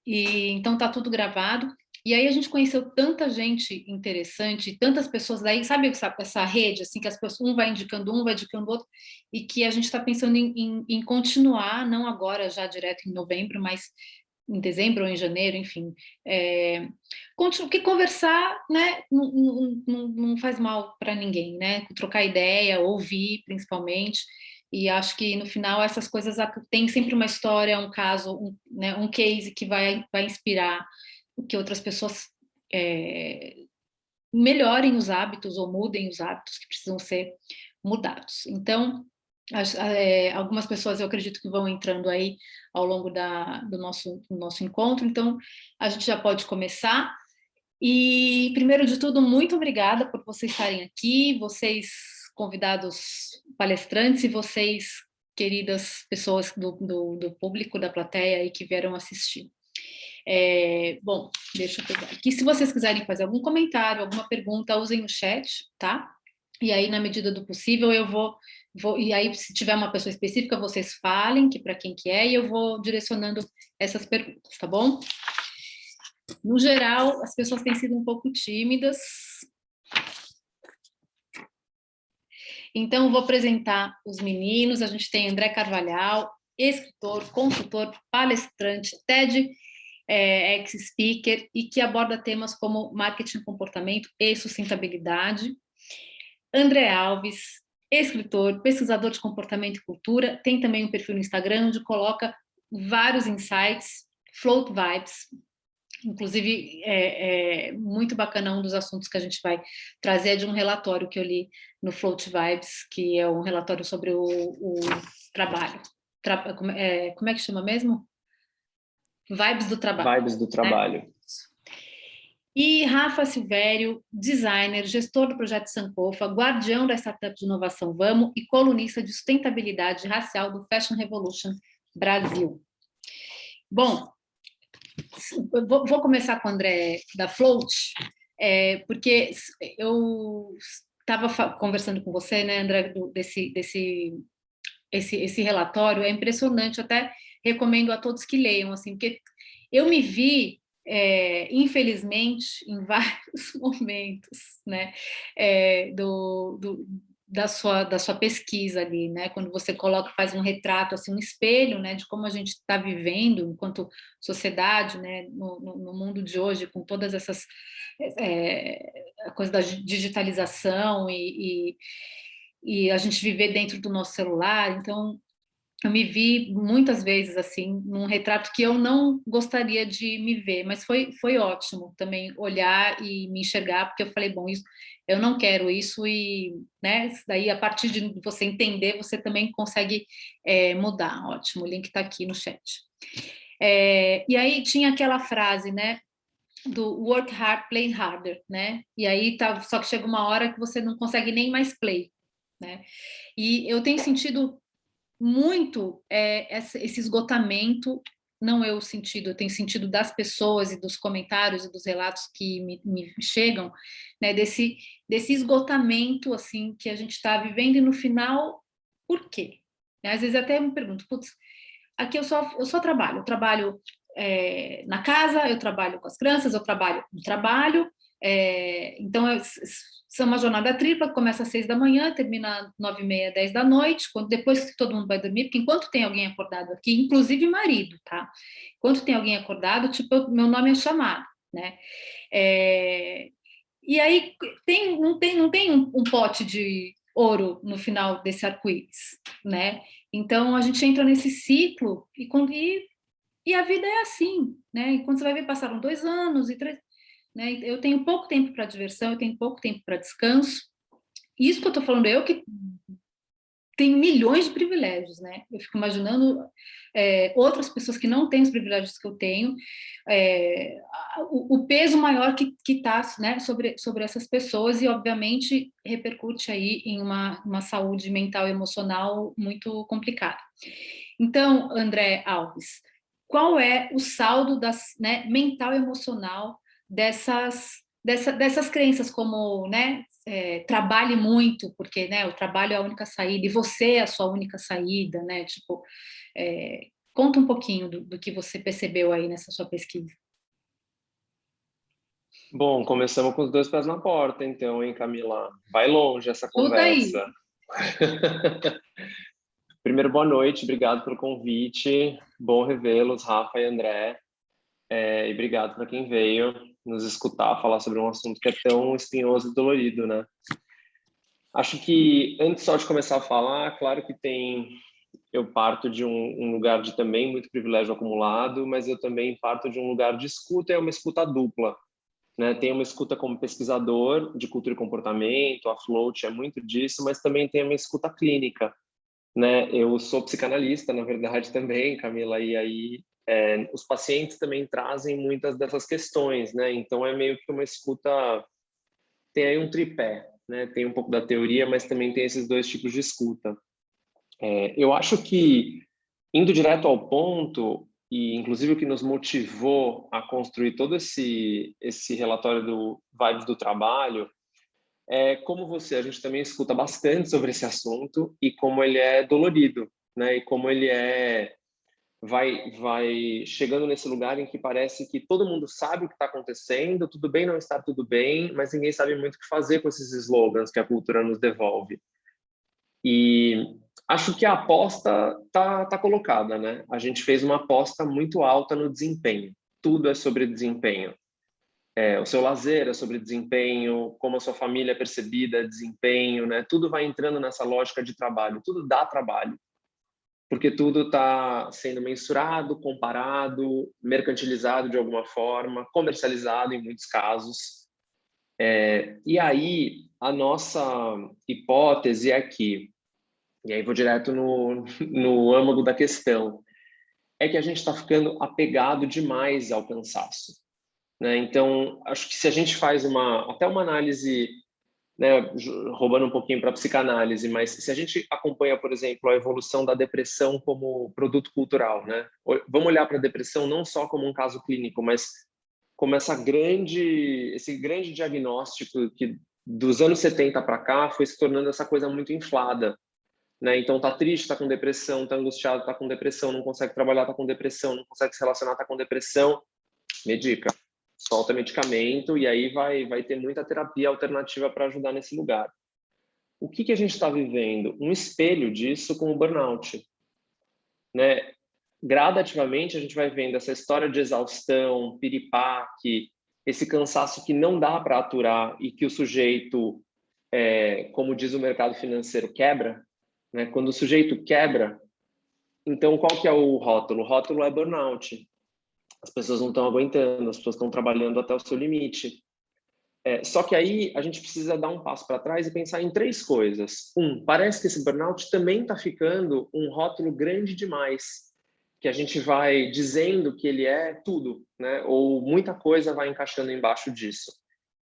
E então tá tudo gravado. E aí a gente conheceu tanta gente interessante, tantas pessoas daí, sabe essa rede, assim, que as pessoas, um vai indicando o outro, e que a gente está pensando em continuar, não agora, já direto em novembro, mas em dezembro ou em janeiro, enfim. Que conversar, né, não faz mal para ninguém, né? Trocar ideia, ouvir, principalmente. E acho que no final essas coisas tem sempre uma história, um caso, né, um case que vai inspirar que outras pessoas melhorem os hábitos ou mudem os hábitos que precisam ser mudados. Então, algumas pessoas eu acredito que vão entrando aí ao longo do nosso encontro, então a gente já pode começar. E, primeiro de tudo, muito obrigada por vocês estarem aqui, vocês convidados palestrantes e vocês, queridas pessoas do público, da plateia aí que vieram assistir. Bom, deixa eu pegar aqui. Se vocês quiserem fazer algum comentário, alguma pergunta, usem o chat, tá? E aí, na medida do possível, eu vou e aí, se tiver uma pessoa específica, vocês falem que para quem que é, e eu vou direcionando essas perguntas, tá bom? No geral, as pessoas têm sido um pouco tímidas. Então, vou apresentar os meninos. A gente tem André Carvalhal, escritor, consultor, palestrante, TED, ex-speaker, e que aborda temas como marketing, comportamento e sustentabilidade. André Alves, escritor, pesquisador de comportamento e cultura, tem também um perfil no Instagram onde coloca vários insights, Float Vibes. Inclusive, muito bacana, um dos assuntos que a gente vai trazer é de um relatório que eu li no Float Vibes, que é um relatório sobre o trabalho. Como é que chama mesmo? Vibes do trabalho. Vibes do trabalho. Né? E Rafa Silvério, designer, gestor do projeto Sankofa, guardião da startup de inovação Vamos e colunista de sustentabilidade racial do Fashion Revolution Brasil. Bom, vou começar com o André da Float, porque eu estava conversando com você, né, André, esse relatório é impressionante, eu até recomendo a todos que leiam, assim, porque eu me vi, infelizmente, em vários momentos, né, da sua pesquisa ali, né, quando você faz um retrato, assim, um espelho, né, de como a gente está vivendo enquanto sociedade, né, no mundo de hoje, com todas essas a coisa da digitalização e a gente viver dentro do nosso celular. Então, eu me vi muitas vezes assim num retrato que eu não gostaria de me ver, mas foi ótimo também olhar e me enxergar, porque eu falei, bom, isso, eu não quero isso, e, né, daí a partir de você entender, você também consegue mudar. Ótimo, o link está aqui no chat. E aí tinha aquela frase, né, do work hard, play harder, né, e aí só que chega uma hora que você não consegue nem mais play, né, e eu tenho sentido muito esse esgotamento, não eu sentido, eu tenho sentido das pessoas e dos comentários e dos relatos que me chegam, né, desse esgotamento, assim, que a gente está vivendo, e no final, por quê? Às vezes até me pergunto, putz, aqui eu só trabalho, na casa, eu trabalho com as crianças, eu trabalho no trabalho, então são uma jornada tripla, que começa às 6 da manhã, termina às 9h30, 10 da noite, depois que todo mundo vai dormir, porque enquanto tem alguém acordado aqui, inclusive marido, tá? Enquanto tem alguém acordado, tipo, meu nome é chamado, né? E aí não tem um pote de ouro no final desse arco-íris, né? Então a gente entra nesse ciclo e a vida é assim, né? E quando você vai ver, passaram 2 anos e 3, né? Eu tenho pouco tempo para diversão, eu tenho pouco tempo para descanso. Isso que eu estou falando, eu que tenho milhões de privilégios, né? Eu fico imaginando outras pessoas que não têm os privilégios que eu tenho, o peso maior que está, né, sobre essas pessoas, e obviamente repercute aí em uma saúde mental e emocional muito complicada. Então, André Alves, qual é o saldo né, mental e emocional dessas crenças como, né, trabalhe muito, porque, né, o trabalho é a única saída, e você é a sua única saída, né, tipo, Conta um pouquinho do que você percebeu aí nessa sua pesquisa. Bom, começamos com os dois pés na porta, então, hein, Camila? Vai longe essa Tudo aí. conversa. Primeiro, boa noite, obrigado pelo convite. Bom revê-los, Rafa e André. E obrigado para quem veio nos escutar falar sobre um assunto que é tão espinhoso e dolorido, né? Acho que, antes só de começar a falar, claro que eu parto de um lugar de também muito privilégio acumulado, mas eu também parto de um lugar de escuta, é uma escuta dupla, né? Tem uma escuta como pesquisador de cultura e comportamento, a Float é muito disso, mas também tem uma escuta clínica, né? Eu sou psicanalista, na verdade, também, Camila, e aí os pacientes também trazem muitas dessas questões, né? Então é meio que uma escuta, tem aí um tripé, né? Tem um pouco da teoria, mas também tem esses dois tipos de escuta. Eu acho que, indo direto ao ponto, e inclusive o que nos motivou a construir todo esse relatório do Vibes do Trabalho, como você, a gente também escuta bastante sobre esse assunto e como ele é dolorido, né? E como ele vai chegando nesse lugar em que parece que todo mundo sabe o que está acontecendo, tudo bem não estar tudo bem, mas ninguém sabe muito o que fazer com esses slogans que a cultura nos devolve. E acho que a aposta tá colocada, né? A gente fez uma aposta muito alta no desempenho. Tudo é sobre desempenho. O seu lazer é sobre desempenho, como a sua família é percebida é desempenho, né? Tudo vai entrando nessa lógica de trabalho, tudo dá trabalho, porque tudo está sendo mensurado, comparado, mercantilizado de alguma forma, comercializado em muitos casos. E aí, a nossa hipótese é que, e aí vou direto no âmago da questão, é que a gente está ficando apegado demais ao cansaço, né? Então, acho que se a gente faz até uma análise, né, roubando um pouquinho para a psicanálise, mas se a gente acompanha, por exemplo, a evolução da depressão como produto cultural, né? Vamos olhar para a depressão não só como um caso clínico, mas como esse grande diagnóstico que dos anos 70 para cá foi se tornando essa coisa muito inflada, né? Então tá triste, tá com depressão, tá angustiado, tá com depressão, não consegue trabalhar, tá com depressão, não consegue se relacionar, tá com depressão, medica, solta medicamento e aí vai ter muita terapia alternativa para ajudar nesse lugar. O que a gente está vivendo? Um espelho disso com o burnout, né? Gradativamente a gente vai vendo essa história de exaustão, piripaque, esse cansaço que não dá para aturar e que o sujeito, como diz o mercado financeiro, quebra, né? Quando o sujeito quebra, então qual que é o rótulo? O rótulo é burnout. As pessoas não estão aguentando, as pessoas estão trabalhando até o seu limite. Só que aí a gente precisa dar um passo para trás e pensar em três coisas. Parece que esse burnout também está ficando um rótulo grande demais, que a gente vai dizendo que ele é tudo, né? Ou muita coisa vai encaixando embaixo disso.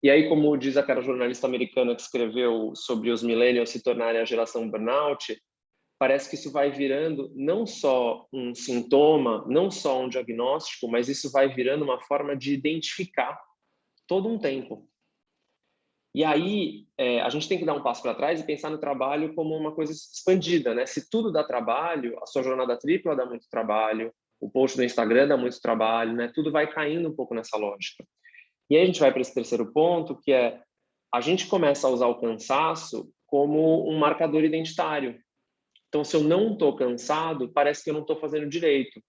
E aí, como diz aquela jornalista americana que escreveu sobre os millennials se tornarem a geração burnout, parece que isso vai virando não só um sintoma, não só um diagnóstico, mas isso vai virando uma forma de identificar todo um tempo. E aí, a gente tem que dar um passo para trás e pensar no trabalho como uma coisa expandida, né? Se tudo dá trabalho, a sua jornada tripla dá muito trabalho, o post do Instagram dá muito trabalho, né? Tudo vai caindo um pouco nessa lógica. E aí a gente vai para esse terceiro ponto, que é a gente começa a usar o cansaço como um marcador identitário. Então, se eu não estou cansado, parece que eu não estou fazendo direito.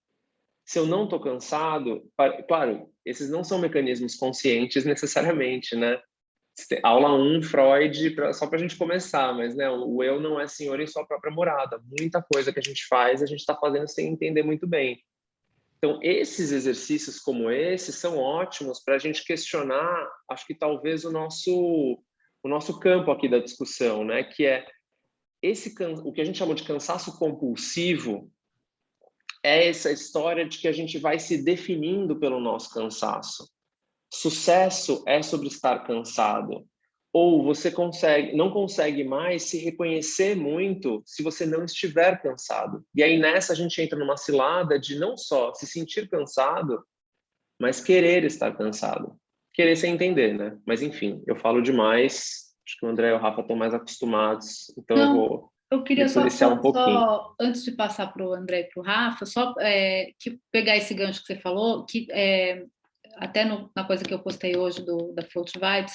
Se eu não estou cansado, claro, esses não são mecanismos conscientes necessariamente, né? Aula 1, Freud, só para a gente começar, mas né, o eu não é senhor em sua própria morada. Muita coisa que a gente faz, a gente está fazendo sem entender muito bem. Então, esses exercícios como esse são ótimos para a gente questionar, acho que talvez o nosso campo aqui da discussão, né? Que é o que a gente chama de cansaço compulsivo, é essa história de que a gente vai se definindo pelo nosso cansaço. Sucesso é sobre estar cansado. Ou você não consegue mais se reconhecer muito se você não estiver cansado. E aí nessa a gente entra numa cilada de não só se sentir cansado, mas querer estar cansado. Querer sem entender, né? Mas enfim, eu falo demais. Acho que o André e o Rafa estão mais acostumados, então eu Não, vou. Eu queria me policiar um pouquinho. antes de passar para o André e para o Rafa, só pegar esse gancho que você falou, que até na coisa que eu postei hoje da Float Vibes,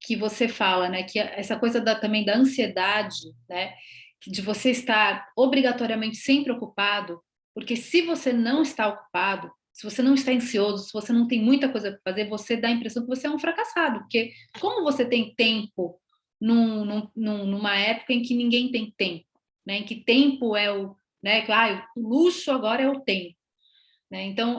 que você fala, né, que essa coisa também da ansiedade, né, de você estar obrigatoriamente sempre ocupado, porque se você não está ocupado, se você não está ansioso, se você não tem muita coisa para fazer, você dá a impressão que você é um fracassado, porque como você tem tempo numa época em que ninguém tem tempo, né, em que tempo é né, o luxo agora é o tempo, né? Então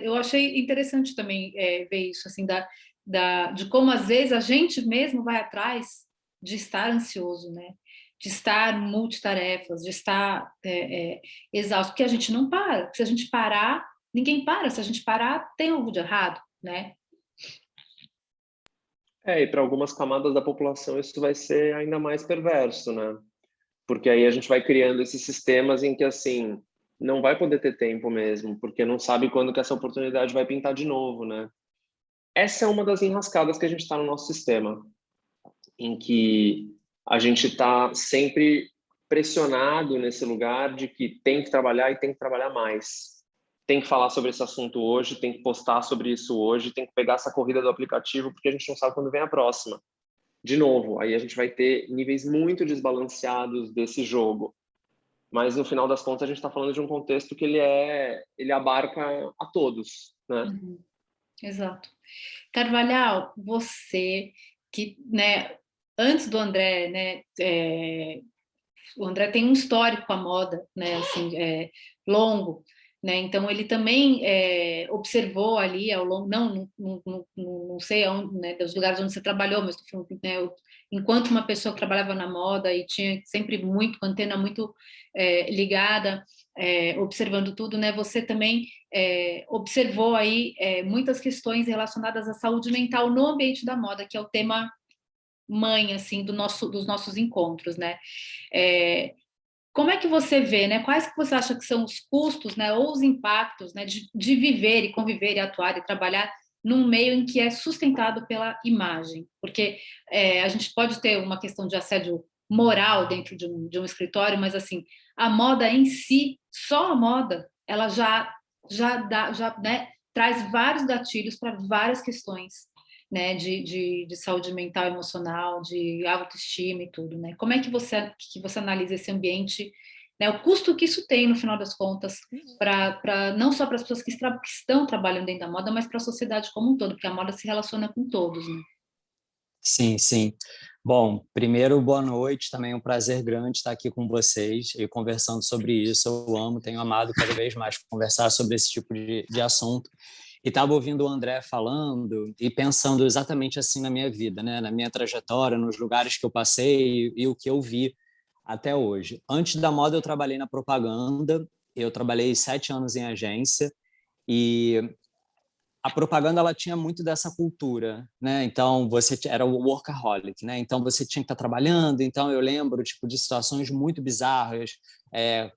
eu achei interessante também ver isso assim de como às vezes a gente mesmo vai atrás de estar ansioso, né? De estar multitarefas, de estar exausto, porque a gente não para. Se a gente parar, ninguém para. Se a gente parar, tem algo de errado, né? E para algumas camadas da população isso vai ser ainda mais perverso, né? Porque aí a gente vai criando esses sistemas em que, assim, não vai poder ter tempo mesmo, porque não sabe quando que essa oportunidade vai pintar de novo, né? Essa é uma das enrascadas que a gente está no nosso sistema, em que a gente está sempre pressionado nesse lugar de que tem que trabalhar e tem que trabalhar mais. Tem que falar sobre esse assunto hoje, tem que postar sobre isso hoje, tem que pegar essa corrida do aplicativo, porque a gente não sabe quando vem a próxima. De novo, aí a gente vai ter níveis muito desbalanceados desse jogo. Mas no final das contas a gente está falando de um contexto que ele abarca a todos, né? Uhum. Exato. Carvalhal, você que, né, antes do André, né, o André tem um histórico com a moda, né, assim, longo, né, então ele também observou ali ao longo, não sei aonde, né, dos lugares onde você trabalhou, mas né, enquanto uma pessoa que trabalhava na moda e tinha sempre muito, antena muito ligada, observando tudo, né, você também observou aí muitas questões relacionadas à saúde mental no ambiente da moda, que é o tema mãe, assim, dos nossos encontros, né? Como é que você vê, né? Quais que você acha que são os custos, né, ou os impactos, né, de viver e conviver e atuar e trabalhar num meio em que é sustentado pela imagem? Porque a gente pode ter uma questão de assédio moral dentro de um escritório, mas assim, a moda em si, só a moda, ela né, traz vários gatilhos para várias questões, né, de saúde mental, emocional, de autoestima e tudo, né? Como é que você analisa esse ambiente, né, o custo que isso tem, no final das contas, não só para as pessoas que estão trabalhando dentro da moda, mas para a sociedade como um todo, porque a moda se relaciona com todos, né? Sim, sim. Bom, primeiro, boa noite. Também é um prazer grande estar aqui com vocês e conversando sobre isso. Eu amo, tenho amado cada vez mais conversar sobre esse tipo de assunto. E estava ouvindo o André falando e pensando exatamente assim na minha vida, né? Na minha trajetória, nos lugares que eu passei e o que eu vi até hoje. Antes da moda, eu trabalhei na propaganda. Eu trabalhei 7 anos em agência e a propaganda ela tinha muito dessa cultura, né? Então você era o workaholic, né? Então você tinha que estar trabalhando. Então eu lembro tipo de situações muito bizarras,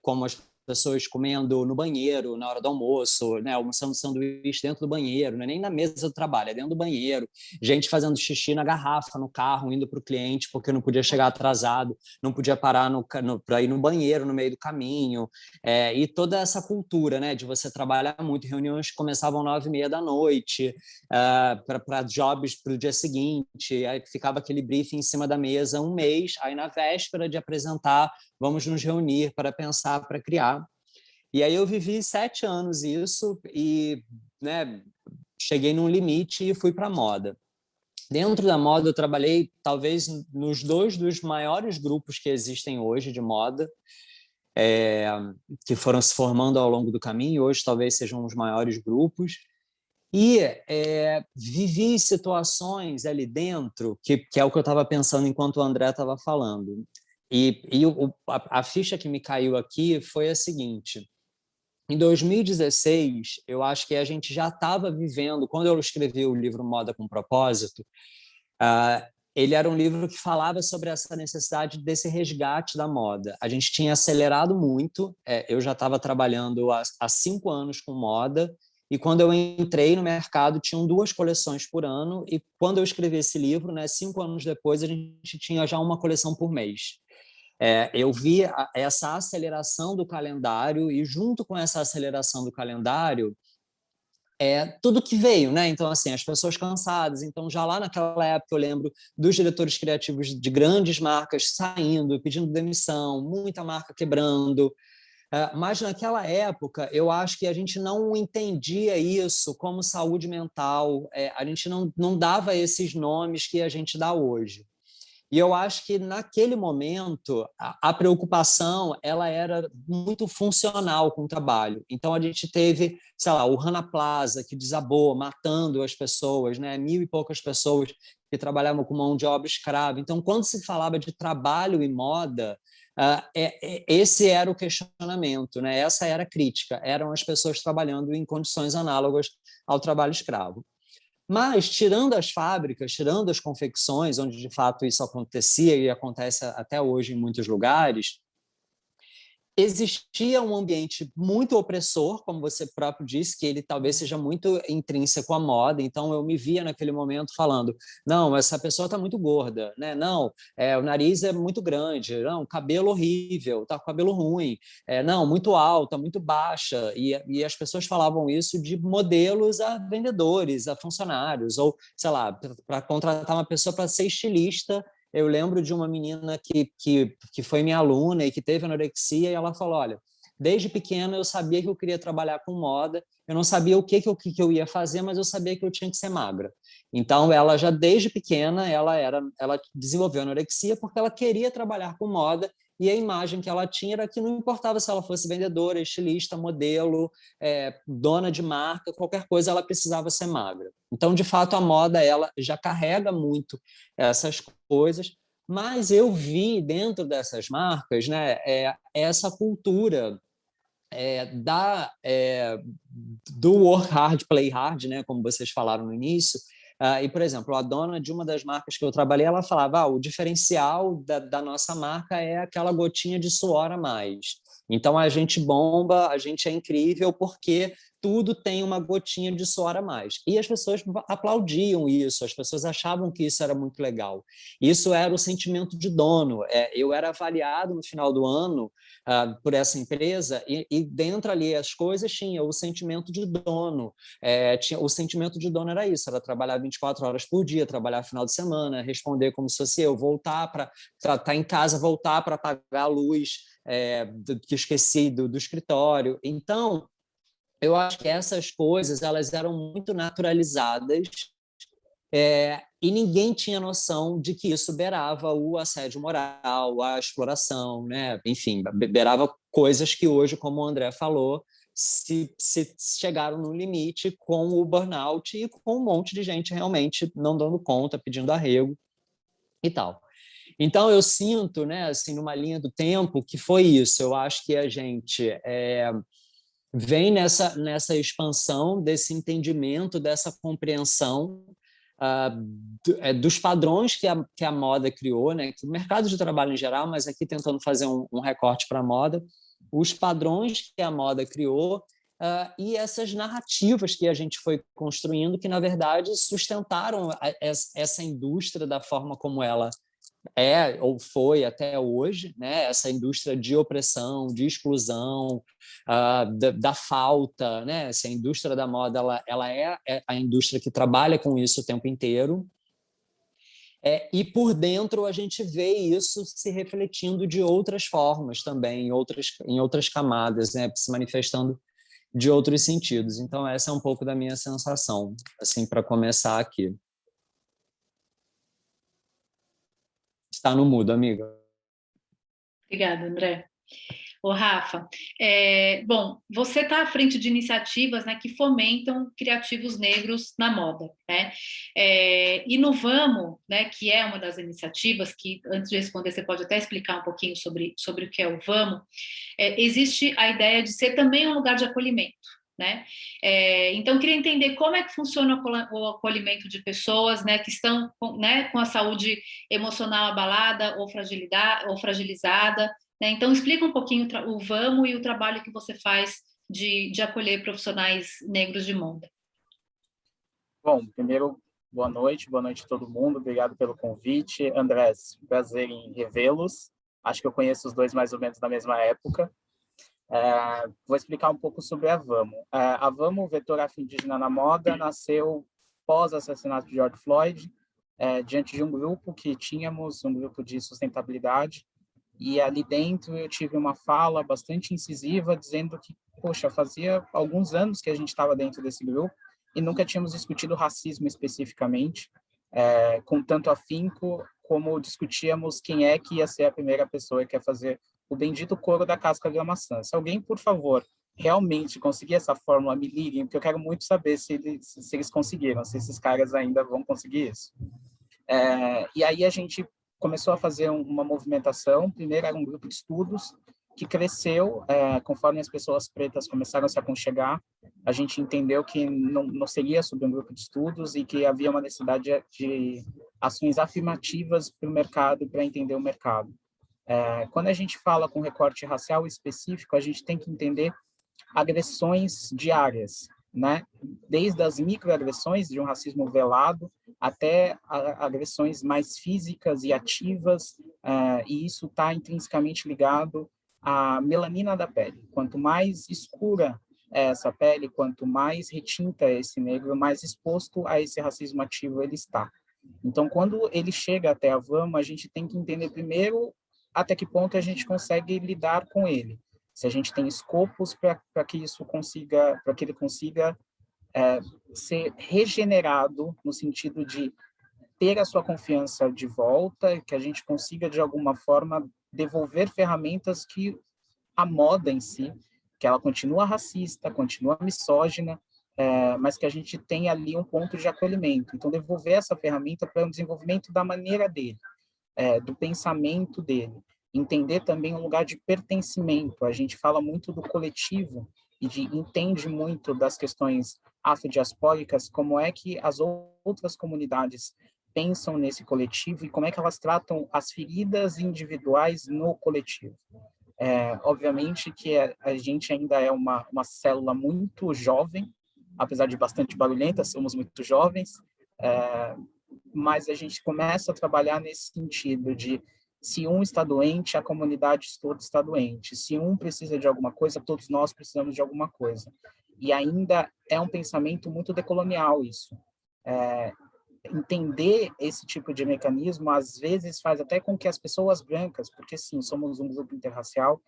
como as pessoas comendo no banheiro na hora do almoço, né? Almoçando sanduíche dentro do banheiro, não é nem na mesa do trabalho, é dentro do banheiro. Gente fazendo xixi na garrafa, no carro, indo para o cliente porque não podia chegar atrasado, não podia parar para ir no banheiro no meio do caminho. E toda essa cultura, né, de você trabalhar muito, reuniões que começavam 9h30 da noite, para jobs para o dia seguinte, aí ficava aquele briefing em cima da mesa um mês, aí na véspera de apresentar, vamos nos reunir para pensar, para criar. E aí eu vivi 7 anos isso e, né, cheguei num limite e fui para a moda. Dentro da moda eu trabalhei talvez nos 2 dos maiores grupos que existem hoje de moda, que foram se formando ao longo do caminho, hoje talvez sejam os maiores grupos, e vivi situações ali dentro, que é o que eu estava pensando enquanto o André estava falando. A ficha que me caiu aqui foi a seguinte: em 2016, eu acho que a gente já estava vivendo, quando eu escrevi o livro Moda com Propósito, ele era um livro que falava sobre essa necessidade desse resgate da moda. A gente tinha acelerado muito, eu já estava trabalhando há 5 anos com moda, e quando eu entrei no mercado, tinham 2 coleções por ano, e quando eu escrevi esse livro, né, 5 anos depois, a gente tinha já uma coleção por mês. Eu vi essa aceleração do calendário e, junto com essa aceleração do calendário, tudo que veio, né? Então, assim, as pessoas cansadas. Então, já lá naquela época, eu lembro dos diretores criativos de grandes marcas saindo, pedindo demissão, muita marca quebrando. Mas naquela época, eu acho que a gente não entendia isso como saúde mental, a gente não dava esses nomes que a gente dá hoje. E eu acho que naquele momento a preocupação ela era muito funcional com o trabalho. Então a gente teve, sei lá, o Rana Plaza que desabou, matando as pessoas, né? 1.000 e poucas pessoas que trabalhavam com mão de obra escrava. Então, quando se falava de trabalho e moda, esse era o questionamento, né? Essa era a crítica. Eram as pessoas trabalhando em condições análogas ao trabalho escravo. Mas, tirando as fábricas, tirando as confecções, onde de fato isso acontecia e acontece até hoje em muitos lugares, existia um ambiente muito opressor, como você próprio disse, que ele talvez seja muito intrínseco à moda. Então, eu me via naquele momento falando: não, essa pessoa está muito gorda, né? Não, o nariz é muito grande, não, cabelo horrível, tá com cabelo ruim, não, muito alta, muito baixa. E as pessoas falavam isso de modelos a vendedores, a funcionários, ou, sei lá, para contratar uma pessoa para ser estilista. Eu lembro de uma menina que foi minha aluna e que teve anorexia, e ela falou: olha, desde pequena eu sabia que eu queria trabalhar com moda, eu não sabia o que eu ia fazer, mas eu sabia que eu tinha que ser magra. Então, ela já desde pequena, ela desenvolveu anorexia porque ela queria trabalhar com moda, e a imagem que ela tinha era que não importava se ela fosse vendedora, estilista, modelo, dona de marca, qualquer coisa, ela precisava ser magra. Então, de fato, a moda ela já carrega muito essas coisas, mas eu vi dentro dessas marcas, né, essa cultura do work hard, play hard, né, como vocês falaram no início. E, por exemplo, a dona de uma das marcas que eu trabalhei, ela falava: o diferencial da nossa marca é aquela gotinha de suor a mais. Então, a gente bomba, a gente é incrível porque tudo tem uma gotinha de suor a mais. E as pessoas aplaudiam isso, as pessoas achavam que isso era muito legal. Isso era o sentimento de dono. Eu era avaliado no final do ano por essa empresa, e dentro ali as coisas tinha o sentimento de dono. O sentimento de dono era isso: era trabalhar 24 horas por dia, trabalhar final de semana, responder como se fosse eu, voltar para estar em casa, voltar para apagar a luz que esqueci do escritório. Então, eu acho que essas coisas elas eram muito naturalizadas, e ninguém tinha noção de que isso beirava o assédio moral, a exploração, né? Enfim, beirava coisas que hoje, como o André falou, se chegaram no limite com o burnout e com um monte de gente realmente não dando conta, pedindo arrego e tal. Então, eu sinto, né, assim, numa linha do tempo, que foi isso. Eu acho que a gente vem nessa expansão desse entendimento, dessa compreensão dos padrões que a moda criou, né? Que o mercado de trabalho em geral, mas aqui tentando fazer um recorte para a moda, os padrões que a moda criou, e essas narrativas que a gente foi construindo, que, na verdade, sustentaram essa indústria da forma como ela ou foi até hoje, né? Essa indústria de opressão, de exclusão, da falta, né? Essa indústria da moda, ela é a indústria que trabalha com isso o tempo inteiro. E por dentro a gente vê isso se refletindo de outras formas também, em outras camadas, né? Se manifestando de outros sentidos. Então, essa é um pouco da minha sensação, assim, para começar aqui. Está no mudo, amiga. Obrigada, André. Ô, Rafa, bom, você está à frente de iniciativas, né, que fomentam criativos negros na moda, né? E no Vamo, né, que é uma das iniciativas, que antes de responder você pode até explicar um pouquinho sobre o que é o Vamo, existe a ideia de ser também um lugar de acolhimento, né? Então, eu queria entender como é que funciona o acolhimento de pessoas, né, que estão com a saúde emocional abalada ou fragilizada, né? Então, explica um pouquinho o Vamo e o trabalho que você faz de acolher profissionais negros de moda. Bom, primeiro, boa noite a todo mundo, obrigado pelo convite. Andrés, prazer em revê-los. acho que eu conheço os dois mais ou menos da mesma época. Vou explicar um pouco sobre a Vamo. A Vamo, o Vetor Afro-Indígena na Moda, nasceu pós-assassinato de George Floyd, diante de um grupo que tínhamos, um grupo de sustentabilidade, e ali dentro eu tive uma fala bastante incisiva, dizendo que, poxa, fazia alguns anos que a gente estava dentro desse grupo e nunca tínhamos discutido racismo especificamente, com tanto afinco como discutíamos quem é que ia ser a primeira pessoa que ia fazer o bendito couro da casca da maçã. Se alguém, por favor, realmente conseguir essa fórmula, me liguem, porque eu quero muito saber se eles conseguiram, se esses caras ainda vão conseguir isso. E aí a gente começou a fazer uma movimentação. Primeiro era um grupo de estudos que cresceu conforme as pessoas pretas começaram a se aconchegar. A gente entendeu que não seria sobre um grupo de estudos e que havia uma necessidade de ações afirmativas para o mercado, para entender o mercado. Quando a gente fala com recorte racial específico, a gente tem que entender agressões diárias, né? Desde as microagressões de um racismo velado até agressões mais físicas e ativas, e isso está intrinsecamente ligado à melanina da pele. Quanto mais escura é essa pele, quanto mais retinta é esse negro, mais exposto a esse racismo ativo ele está. Então, quando ele chega até a Vamo, a gente tem que entender primeiro até que ponto a gente consegue lidar com ele. Se a gente tem escopos para que isso consiga, para que ele consiga ser regenerado no sentido de ter a sua confiança de volta, que a gente consiga de alguma forma devolver ferramentas que a moda em si, que ela continua racista, continua misógina, mas que a gente tem ali um ponto de acolhimento. Então, devolver essa ferramenta para o desenvolvimento da maneira dele, do pensamento dele. Entender também um lugar de pertencimento. A gente fala muito do coletivo e entende muito das questões afrodiaspóricas, como é que as outras comunidades pensam nesse coletivo e como é que elas tratam as feridas individuais no coletivo. Obviamente que a gente ainda é uma célula muito jovem, apesar de bastante barulhenta, somos muito jovens, mas a gente começa a trabalhar nesse sentido de se um está doente, a comunidade toda está doente. Se um precisa de alguma coisa, todos nós precisamos de alguma coisa. E ainda é um pensamento muito decolonial isso. Entender esse tipo de mecanismo, às vezes, faz até com que as pessoas brancas, porque sim, somos um grupo interracial,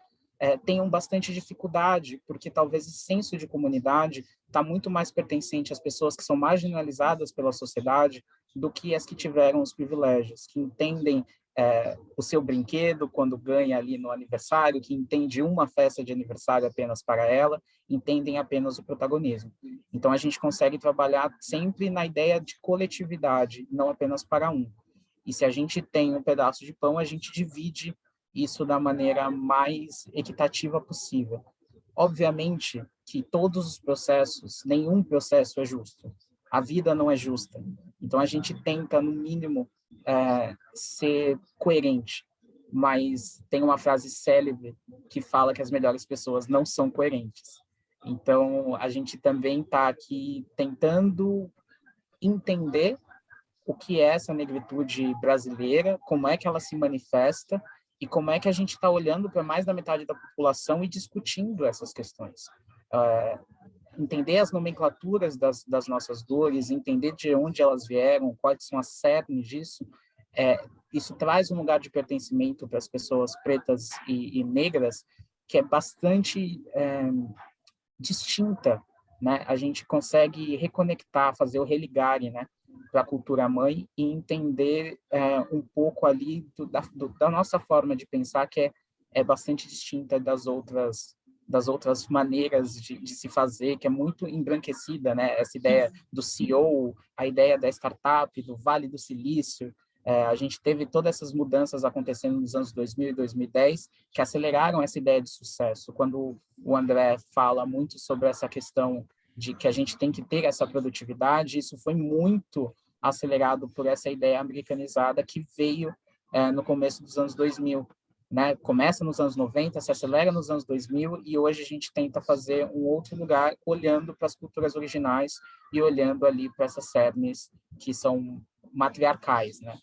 tenham bastante dificuldade, porque talvez esse senso de comunidade está muito mais pertencente às pessoas que são marginalizadas pela sociedade do que as que tiveram os privilégios, que entendem o seu brinquedo quando ganha ali no aniversário, que entende uma festa de aniversário apenas para ela, entendem apenas o protagonismo. Então, a gente consegue trabalhar sempre na ideia de coletividade, não apenas para um. E se a gente tem um pedaço de pão, a gente divide isso da maneira mais equitativa possível. Obviamente que todos os processos, nenhum processo é justo. A vida não é justa. Então, a gente tenta, no mínimo, ser coerente. Mas tem uma frase célebre que fala que as melhores pessoas não são coerentes. Então, a gente também está aqui tentando entender o que é essa negritude brasileira, como é que ela se manifesta e como é que a gente está olhando para mais da metade da população e discutindo essas questões. Entender as nomenclaturas das nossas dores, entender de onde elas vieram, quais são as cernes disso, isso traz um lugar de pertencimento para as pessoas pretas e negras que é bastante distinta, né? A gente consegue reconectar, fazer o religare, né, para a cultura mãe e entender um pouco ali da nossa forma de pensar, que é bastante distinta das outras maneiras de se fazer, que é muito embranquecida, né? Essa ideia do CEO, a ideia da startup, do Vale do Silício. A gente teve todas essas mudanças acontecendo nos anos 2000 e 2010 que aceleraram essa ideia de sucesso. Quando o André fala muito sobre essa questão de que a gente tem que ter essa produtividade, isso foi muito acelerado por essa ideia americanizada que veio no começo dos anos 2000. Né? Começa nos anos 90, se acelera nos anos 2000 e hoje a gente tenta fazer um outro lugar olhando para as culturas originais e olhando ali para essas cernes que são matriarcais, né?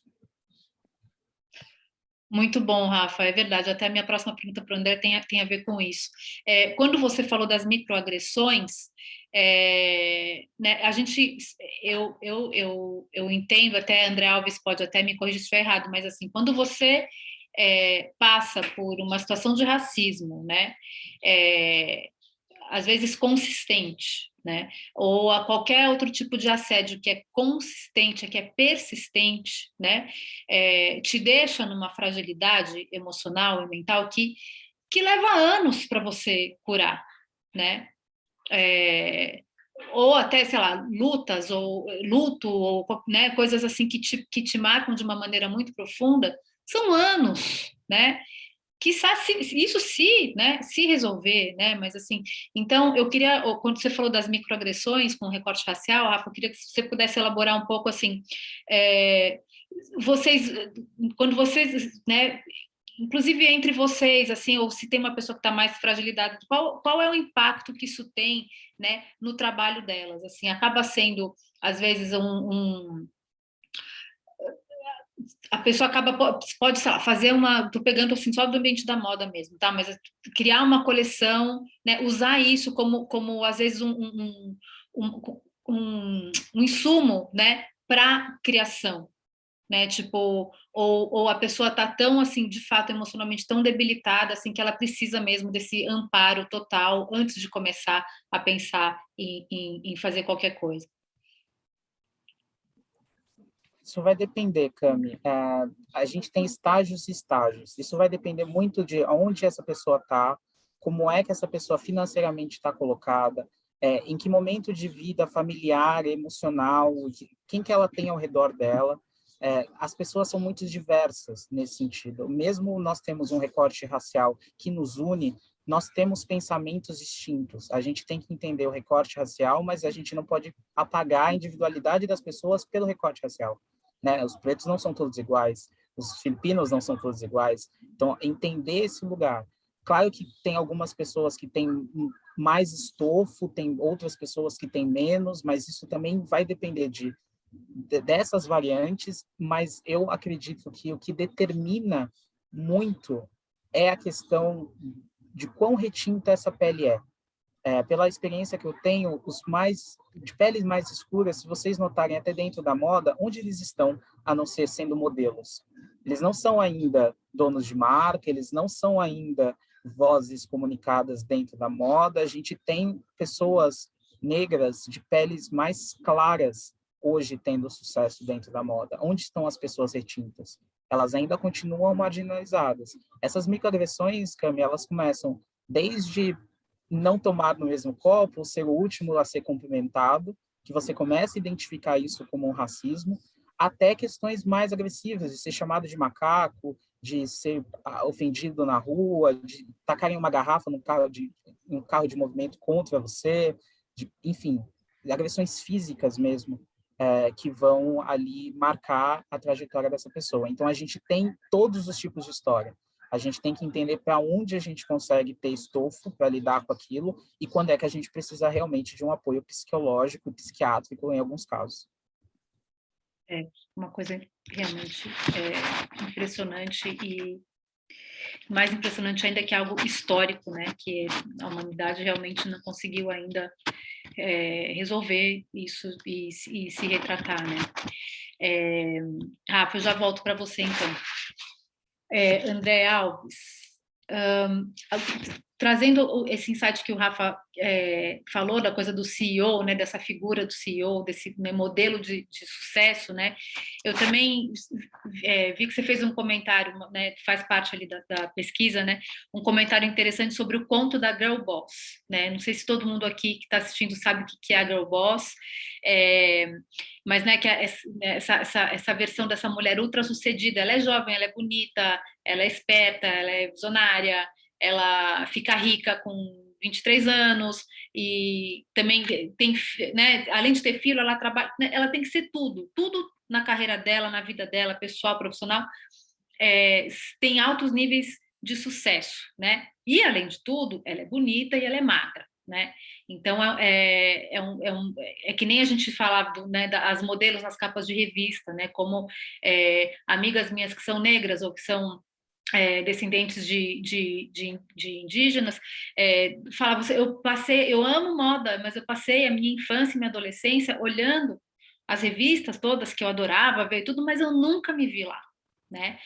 Muito bom, Rafa, é verdade. Até a minha próxima pergunta para o André tem a ver com isso. Quando você falou das microagressões, né, eu entendo, até André Alves pode até me corrigir se estiver errado, mas assim, quando você passa por uma situação de racismo, né, às vezes consistente, né? Ou a qualquer outro tipo de assédio que é consistente, que é persistente, né? Te deixa numa fragilidade emocional e mental que leva anos para você curar, né? Ou até, sei lá, lutas, ou luto, ou né, coisas assim que te marcam de uma maneira muito profunda, são anos, né? Quiçá isso se, né, se resolver, né, mas assim, então eu queria, quando você falou das microagressões com recorte racial, Rafa, eu queria que você pudesse elaborar um pouco assim, vocês, quando vocês, né, inclusive entre vocês, assim, ou se tem uma pessoa que está mais fragilizada, qual é o impacto que isso tem, né, no trabalho delas, assim, acaba sendo, às vezes, a pessoa pode, sei lá, fazer tô pegando assim só do ambiente da moda mesmo, tá? Mas criar uma coleção, né? Usar isso como às vezes um insumo, né? Para criação, né? Tipo, ou a pessoa tá tão assim, de fato, emocionalmente tão debilitada, assim, que ela precisa mesmo desse amparo total antes de começar a pensar em fazer qualquer coisa. Isso vai depender, Cami. A gente tem estágios e estágios. Isso vai depender muito de onde essa pessoa está, como é que essa pessoa financeiramente está colocada, em que momento de vida familiar, emocional, quem que ela tem ao redor dela. As pessoas são muito diversas nesse sentido. Mesmo nós temos um recorte racial que nos une, nós temos pensamentos distintos. A gente tem que entender o recorte racial, mas a gente não pode apagar a individualidade das pessoas pelo recorte racial. Né? Os pretos não são todos iguais, os filipinos não são todos iguais. Então, entender esse lugar. Claro que tem algumas pessoas que têm mais estofo, tem outras pessoas que têm menos, mas isso também vai depender dessas variantes, mas eu acredito que o que determina muito é a questão de quão retinta essa pele é. Pela experiência que eu tenho, os mais de peles mais escuras, se vocês notarem até dentro da moda, onde eles estão, a não ser sendo modelos? Eles não são ainda donos de marca, eles não são ainda vozes comunicadas dentro da moda. A gente tem pessoas negras de peles mais claras hoje tendo sucesso dentro da moda. Onde estão as pessoas retintas? Elas ainda continuam marginalizadas. Essas microagressões, Cami, elas começam desde não tomar no mesmo copo, ser o último a ser cumprimentado, que você comece a identificar isso como um racismo, até questões mais agressivas, de ser chamado de macaco, de ser ofendido na rua, de tacarem uma garrafa num carro de movimento contra você, enfim, agressões físicas mesmo, que vão ali marcar a trajetória dessa pessoa. Então, a gente tem todos os tipos de história. A gente tem que entender para onde a gente consegue ter estofo para lidar com aquilo e quando é que a gente precisa realmente de um apoio psicológico e psiquiátrico em alguns casos. É uma coisa realmente impressionante e mais impressionante ainda que é algo histórico, né? Que a humanidade realmente não conseguiu ainda resolver isso e se retratar, né? Rafa, eu já volto para você então. André Alves, trazendo esse insight que o Rafa falou da coisa do CEO, né, dessa figura do CEO, desse, né, modelo de sucesso, né, eu também vi que você fez um comentário, né, faz parte ali da pesquisa, né, um comentário interessante sobre o conto da Girl Boss, né, não sei se todo mundo aqui que está assistindo sabe o que é a Girl Boss, mas, né, que essa versão dessa mulher ultra sucedida, ela é jovem, ela é bonita, ela é esperta, ela é visionária, ela fica rica com 23 anos e também tem, né, além de ter filho, ela trabalha, ela tem que ser tudo na carreira dela, na vida dela, pessoal, profissional, tem altos níveis de sucesso, né? E além de tudo, ela é bonita e ela é magra, né? Então é que nem a gente falava, né, das modelos nas capas de revista, né? Como amigas minhas que são negras ou que são descendentes de indígenas, falava, eu amo moda, mas eu passei a minha infância e minha adolescência olhando as revistas todas que eu adorava ver tudo, mas eu nunca me vi lá, né?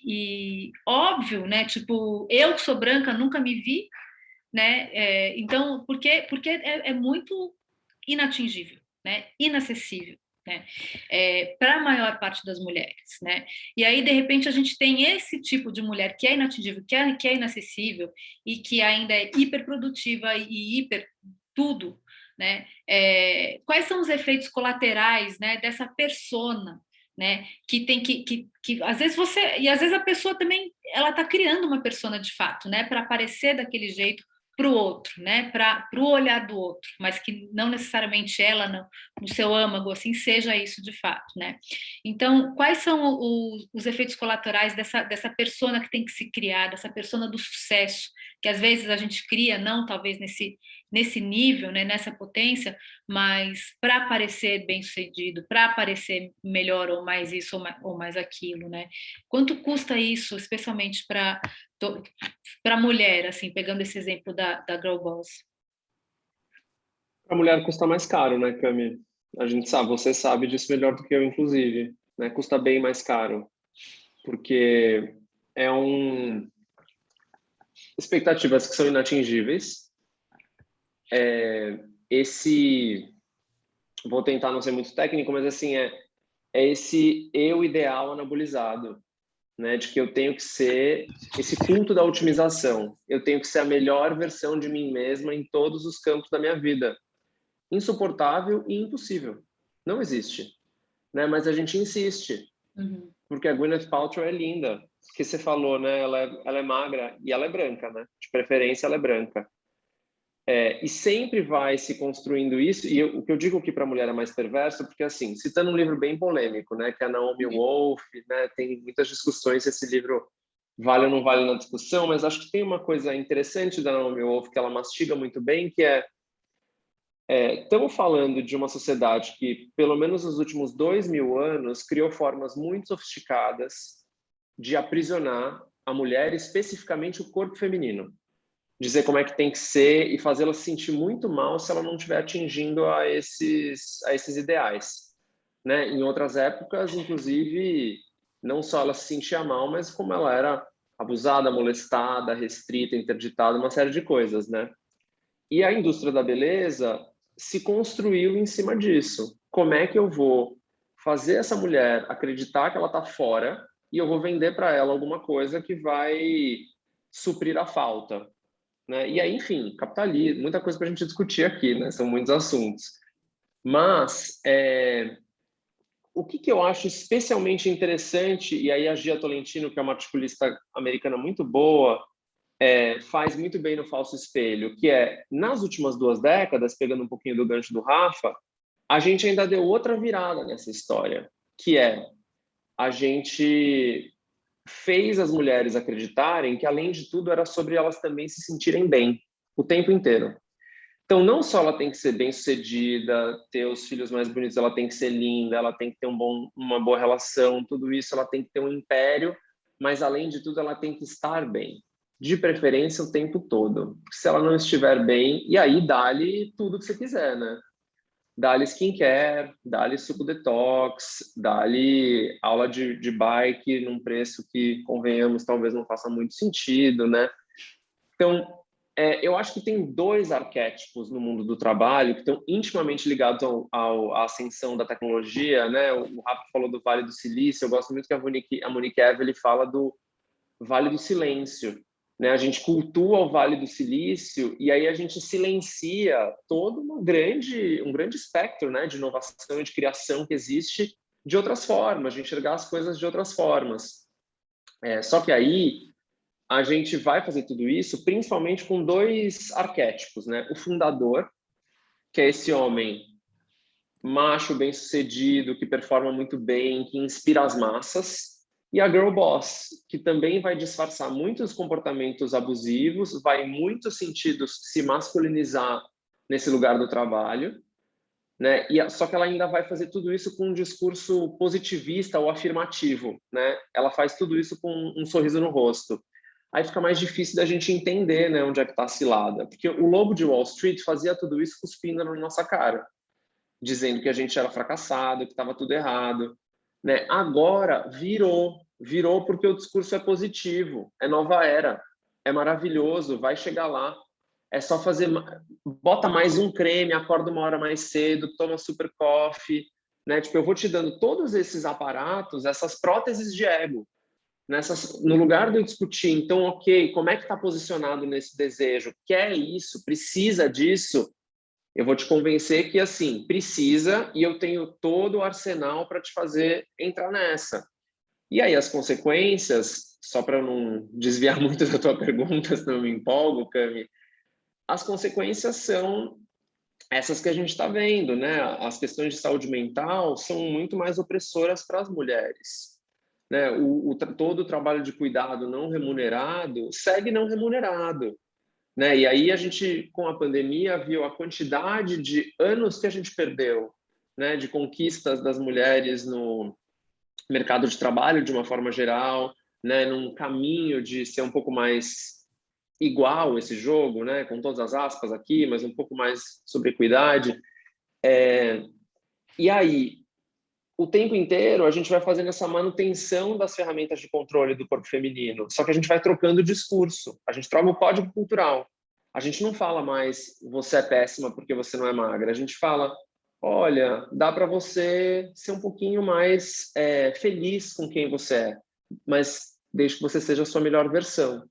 E óbvio, né? Tipo, eu que sou branca nunca me vi, né? Então, porque é muito inatingível, né? Inacessível, né? Para a maior parte das mulheres, né? E aí, de repente, a gente tem esse tipo de mulher que é inatingível, que é inacessível e que ainda é hiperprodutiva e hiper tudo, né? Quais são os efeitos colaterais, né, dessa persona, né? Que tem que às vezes e às vezes a pessoa também ela está criando uma persona de fato, né, para aparecer daquele jeito para o outro, né, para o olhar do outro, mas que não necessariamente ela no seu âmago assim seja isso de fato, né? Então, quais são os efeitos colaterais dessa persona que tem que se criar, dessa persona do sucesso, que às vezes a gente cria, não talvez nesse nível, né, nessa potência, mas para parecer bem-sucedido, para parecer melhor ou mais isso ou mais aquilo, né? Quanto custa isso, especialmente para mulher, assim, pegando esse exemplo da Girl Boss? Para a mulher custa mais caro, né, Cami? A gente sabe, você sabe disso melhor do que eu, inclusive, né? Custa bem mais caro, porque expectativas que são inatingíveis. Vou tentar não ser muito técnico, mas assim, é esse eu ideal anabolizado, né? De que eu tenho que ser esse culto da otimização. Eu tenho que ser a melhor versão de mim mesma em todos os campos da minha vida. Insuportável e impossível. Não existe, né? Mas a gente insiste, porque a Gwyneth Paltrow é linda. Que você falou, né? Ela é magra e ela é branca, né? De preferência, ela é branca. E sempre vai se construindo isso, e o que eu digo aqui para a mulher é mais perverso, porque, assim, citando um livro bem polêmico, né, que é a Naomi Wolf, né, tem muitas discussões se esse livro vale ou não vale na discussão, mas acho que tem uma coisa interessante da Naomi Wolf que ela mastiga muito bem, que estamos falando de uma sociedade que, pelo menos nos últimos 2000 anos, criou formas muito sofisticadas de aprisionar a mulher, especificamente o corpo feminino. Dizer como é que tem que ser e fazê-la se sentir muito mal se ela não estiver atingindo a esses ideais, né? Em outras épocas, inclusive, não só ela se sentia mal, mas como ela era abusada, molestada, restrita, interditada, uma série de coisas, né? E a indústria da beleza se construiu em cima disso. Como é que eu vou fazer essa mulher acreditar que ela está fora e eu vou vender para ela alguma coisa que vai suprir a falta? Né? E aí, enfim, capitalismo, muita coisa para a gente discutir aqui, né? São muitos assuntos. Mas o que eu acho especialmente interessante, e aí a Gia Tolentino, que é uma articulista americana muito boa, faz muito bem no Falso Espelho, que nas últimas 2 décadas, pegando um pouquinho do gancho do Rafa, a gente ainda deu outra virada nessa história, que a gente fez as mulheres acreditarem que, além de tudo, era sobre elas também se sentirem bem o tempo inteiro. Então, não só ela tem que ser bem-sucedida, ter os filhos mais bonitos, ela tem que ser linda, ela tem que ter uma boa relação, tudo isso, ela tem que ter um império, mas, além de tudo, ela tem que estar bem, de preferência o tempo todo. Se ela não estiver bem, e aí dá-lhe tudo que você quiser, né? Dá-lhe skincare, dá-lhe suco detox, dá-lhe aula de bike num preço que, convenhamos, talvez não faça muito sentido, né? Então, eu acho que tem 2 arquétipos no mundo do trabalho que estão intimamente ligados à ascensão da tecnologia, né? O Rafa falou do Vale do Silício, eu gosto muito que a Monique Evelyn fala do Vale do Silêncio, né? A gente cultua o Vale do Silício e aí a gente silencia todo um grande espectro, né, de inovação e de criação que existe de outras formas, de enxergar as coisas de outras formas. Só que aí a gente vai fazer tudo isso principalmente com 2 arquétipos, né? O fundador, que é esse homem macho, bem-sucedido, que performa muito bem, que inspira as massas, e a girl boss, que também vai disfarçar muitos comportamentos abusivos, vai em muitos sentidos se masculinizar nesse lugar do trabalho, né? Só que ela ainda vai fazer tudo isso com um discurso positivista ou afirmativo, né? Ela faz tudo isso com um sorriso no rosto. Aí fica mais difícil da gente entender, né, onde é que está a cilada. Porque o lobo de Wall Street fazia tudo isso cuspindo na nossa cara, dizendo que a gente era fracassado, que estava tudo errado, né? Agora virou porque o discurso é positivo, é nova era, é maravilhoso, vai chegar lá. É só fazer, bota mais um creme, acorda uma hora mais cedo, toma super coffee, né? Tipo, eu vou te dando todos esses aparatos, essas próteses de ego, no lugar de eu discutir, então, ok, como é que está posicionado nesse desejo? Quer isso? Precisa disso? Eu vou te convencer que, assim, precisa e eu tenho todo o arsenal para te fazer entrar nessa. E aí as consequências, só para não desviar muito da tua pergunta, senão eu me empolgo, Cami, as consequências são essas que a gente está vendo, né? As questões de saúde mental são muito mais opressoras para as mulheres, né? Todo o trabalho de cuidado não remunerado segue não remunerado, né? E aí a gente, com a pandemia, viu a quantidade de anos que a gente perdeu, né? De conquistas das mulheres no mercado de trabalho de uma forma geral, né? Num caminho de ser um pouco mais igual esse jogo, né? Com todas as aspas aqui, mas um pouco mais sobre equidade. E aí, o tempo inteiro, a gente vai fazendo essa manutenção das ferramentas de controle do corpo feminino, só que a gente vai trocando o discurso, a gente troca o código cultural. A gente não fala mais, você é péssima porque você não é magra. A gente fala, olha, dá para você ser um pouquinho mais feliz com quem você é, mas desde que você seja a sua melhor versão.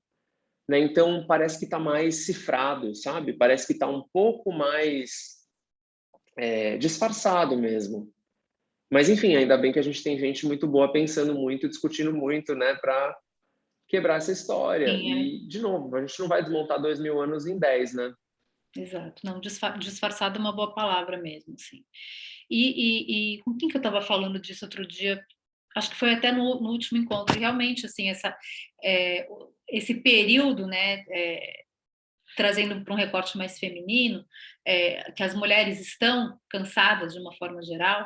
Né? Então, parece que está mais cifrado, sabe? Parece que está um pouco mais disfarçado mesmo. Mas, enfim, ainda bem que a gente tem gente muito boa pensando muito, discutindo muito, né? Para quebrar essa história. Sim, E, de novo, a gente não vai desmontar 2000 anos em 10, né? exato. Não, disfarçado é uma boa palavra mesmo, assim. E com quem que eu estava falando disso outro dia? Acho que foi até no último encontro. Realmente, assim, esse período, né, trazendo para um recorte mais feminino, que as mulheres estão cansadas de uma forma geral,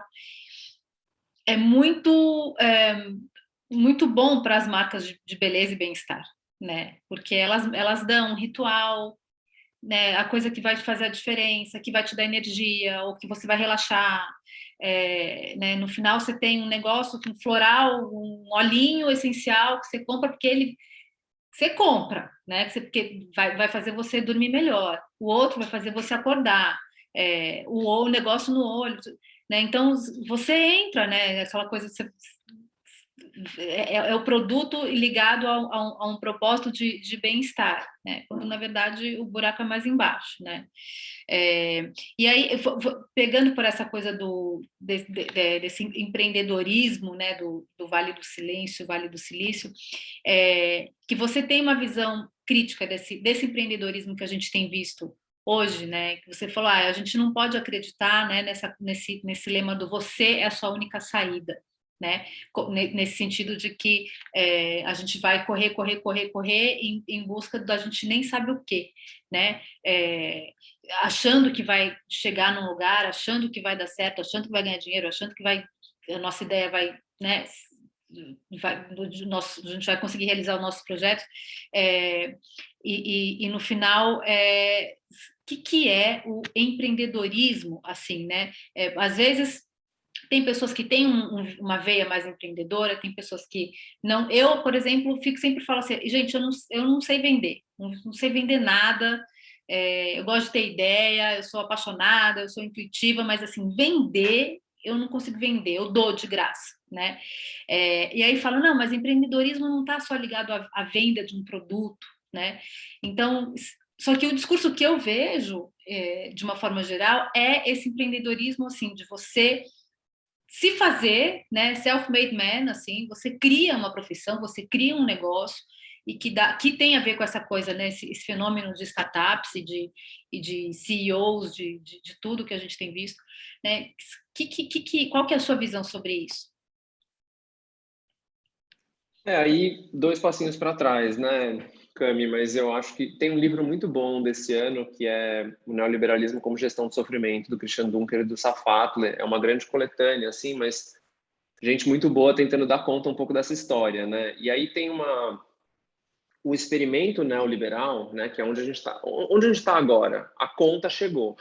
é muito bom para as marcas de beleza e bem-estar, né? Porque elas dão um ritual, né, a coisa que vai te fazer a diferença, que vai te dar energia, ou que você vai relaxar. Né, no final você tem um negócio com floral, um olhinho essencial que você compra porque você compra, né? Porque vai fazer você dormir melhor. O outro vai fazer você acordar. O negócio no olho, né? Então você entra, né? Aquela coisa que é o produto ligado a um propósito de bem-estar, né? Quando na verdade o buraco é mais embaixo, né? E aí, pegando por essa coisa desse empreendedorismo, né, do Vale do Silêncio, Vale do Silício, que você tem uma visão crítica desse empreendedorismo que a gente tem visto hoje, né? Que você falou, a gente não pode acreditar, né, nesse lema do você é a sua única saída. Né? Nesse sentido de que a gente vai correr em busca da gente nem sabe o quê, né? Achando que vai chegar num lugar, achando que vai dar certo, achando que vai ganhar dinheiro, achando que a nossa ideia vai, né? A gente vai conseguir realizar o nosso projeto, e no final, que é o empreendedorismo, assim, né? Às vezes tem pessoas que têm uma veia mais empreendedora, tem pessoas que não. Eu, por exemplo, sempre falo assim, gente, eu não sei vender, não sei vender nada, eu gosto de ter ideia, eu sou apaixonada, eu sou intuitiva, mas assim, vender, eu não consigo vender, eu dou de graça, né? E aí fala, não, mas empreendedorismo não está só ligado à venda de um produto, né? Então, só que o discurso que eu vejo, de uma forma geral, é esse empreendedorismo, assim, de você se fazer, né, self-made man, assim, você cria uma profissão, você cria um negócio e que tem a ver com essa coisa, né, esse fenômeno de startups e de CEOs, de tudo que a gente tem visto, né? Qual que é a sua visão sobre isso? Aí 2 passinhos para trás, né, Cami, mas eu acho que tem um livro muito bom desse ano, que é O Neoliberalismo como Gestão do Sofrimento, do Christian Dunker e do Safatler. É uma grande coletânea, assim, mas gente muito boa tentando dar conta um pouco dessa história, né? E aí tem o experimento neoliberal, né, que é onde a gente está agora. A conta chegou.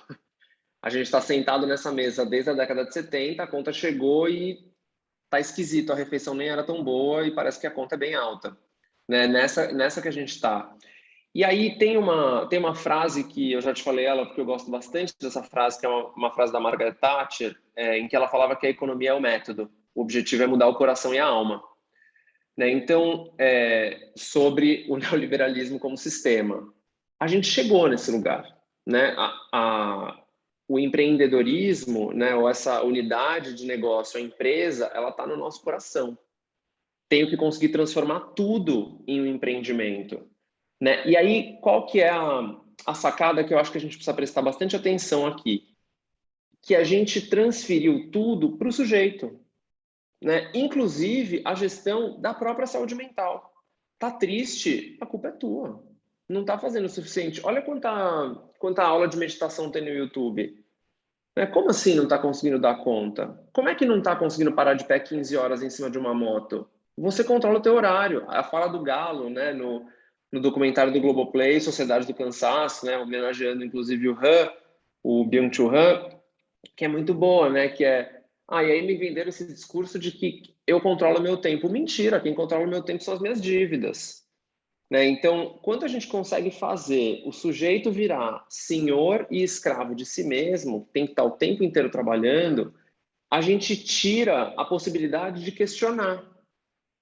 A gente está sentado nessa mesa desde a década de 70, a conta chegou e tá esquisito, a refeição nem era tão boa e parece que a conta é bem alta, né? Nessa que a gente está. E aí tem uma frase que eu já te falei ela, porque eu gosto bastante dessa frase, que é uma frase da Margaret Thatcher, em que ela falava que a economia é o método, o objetivo é mudar o coração e a alma. Né? Então, sobre o neoliberalismo como sistema, a gente chegou nesse lugar. Né? O empreendedorismo, né, ou essa unidade de negócio, a empresa, ela está no nosso coração. Tenho que conseguir transformar tudo em um empreendimento. Né? E aí, qual que é a sacada que eu acho que a gente precisa prestar bastante atenção aqui? Que a gente transferiu tudo para o sujeito. Né? Inclusive a gestão da própria saúde mental. Tá triste? A culpa é tua. Não tá fazendo o suficiente. Olha quanta aula de meditação tem no YouTube. Né? Como assim não tá conseguindo dar conta? Como é que não tá conseguindo parar de pé 15 horas em cima de uma moto? Você controla o teu horário. A fala do Galo, né, no documentário do Globoplay, Sociedade do Cansaço, né, homenageando inclusive o Byung-Chul Han, que é muito boa, né, que é e aí me venderam esse discurso de que eu controlo o meu tempo. Mentira, quem controla o meu tempo são as minhas dívidas. Né? Então, quando a gente consegue fazer o sujeito virar senhor e escravo de si mesmo, tem que estar o tempo inteiro trabalhando, a gente tira a possibilidade de questionar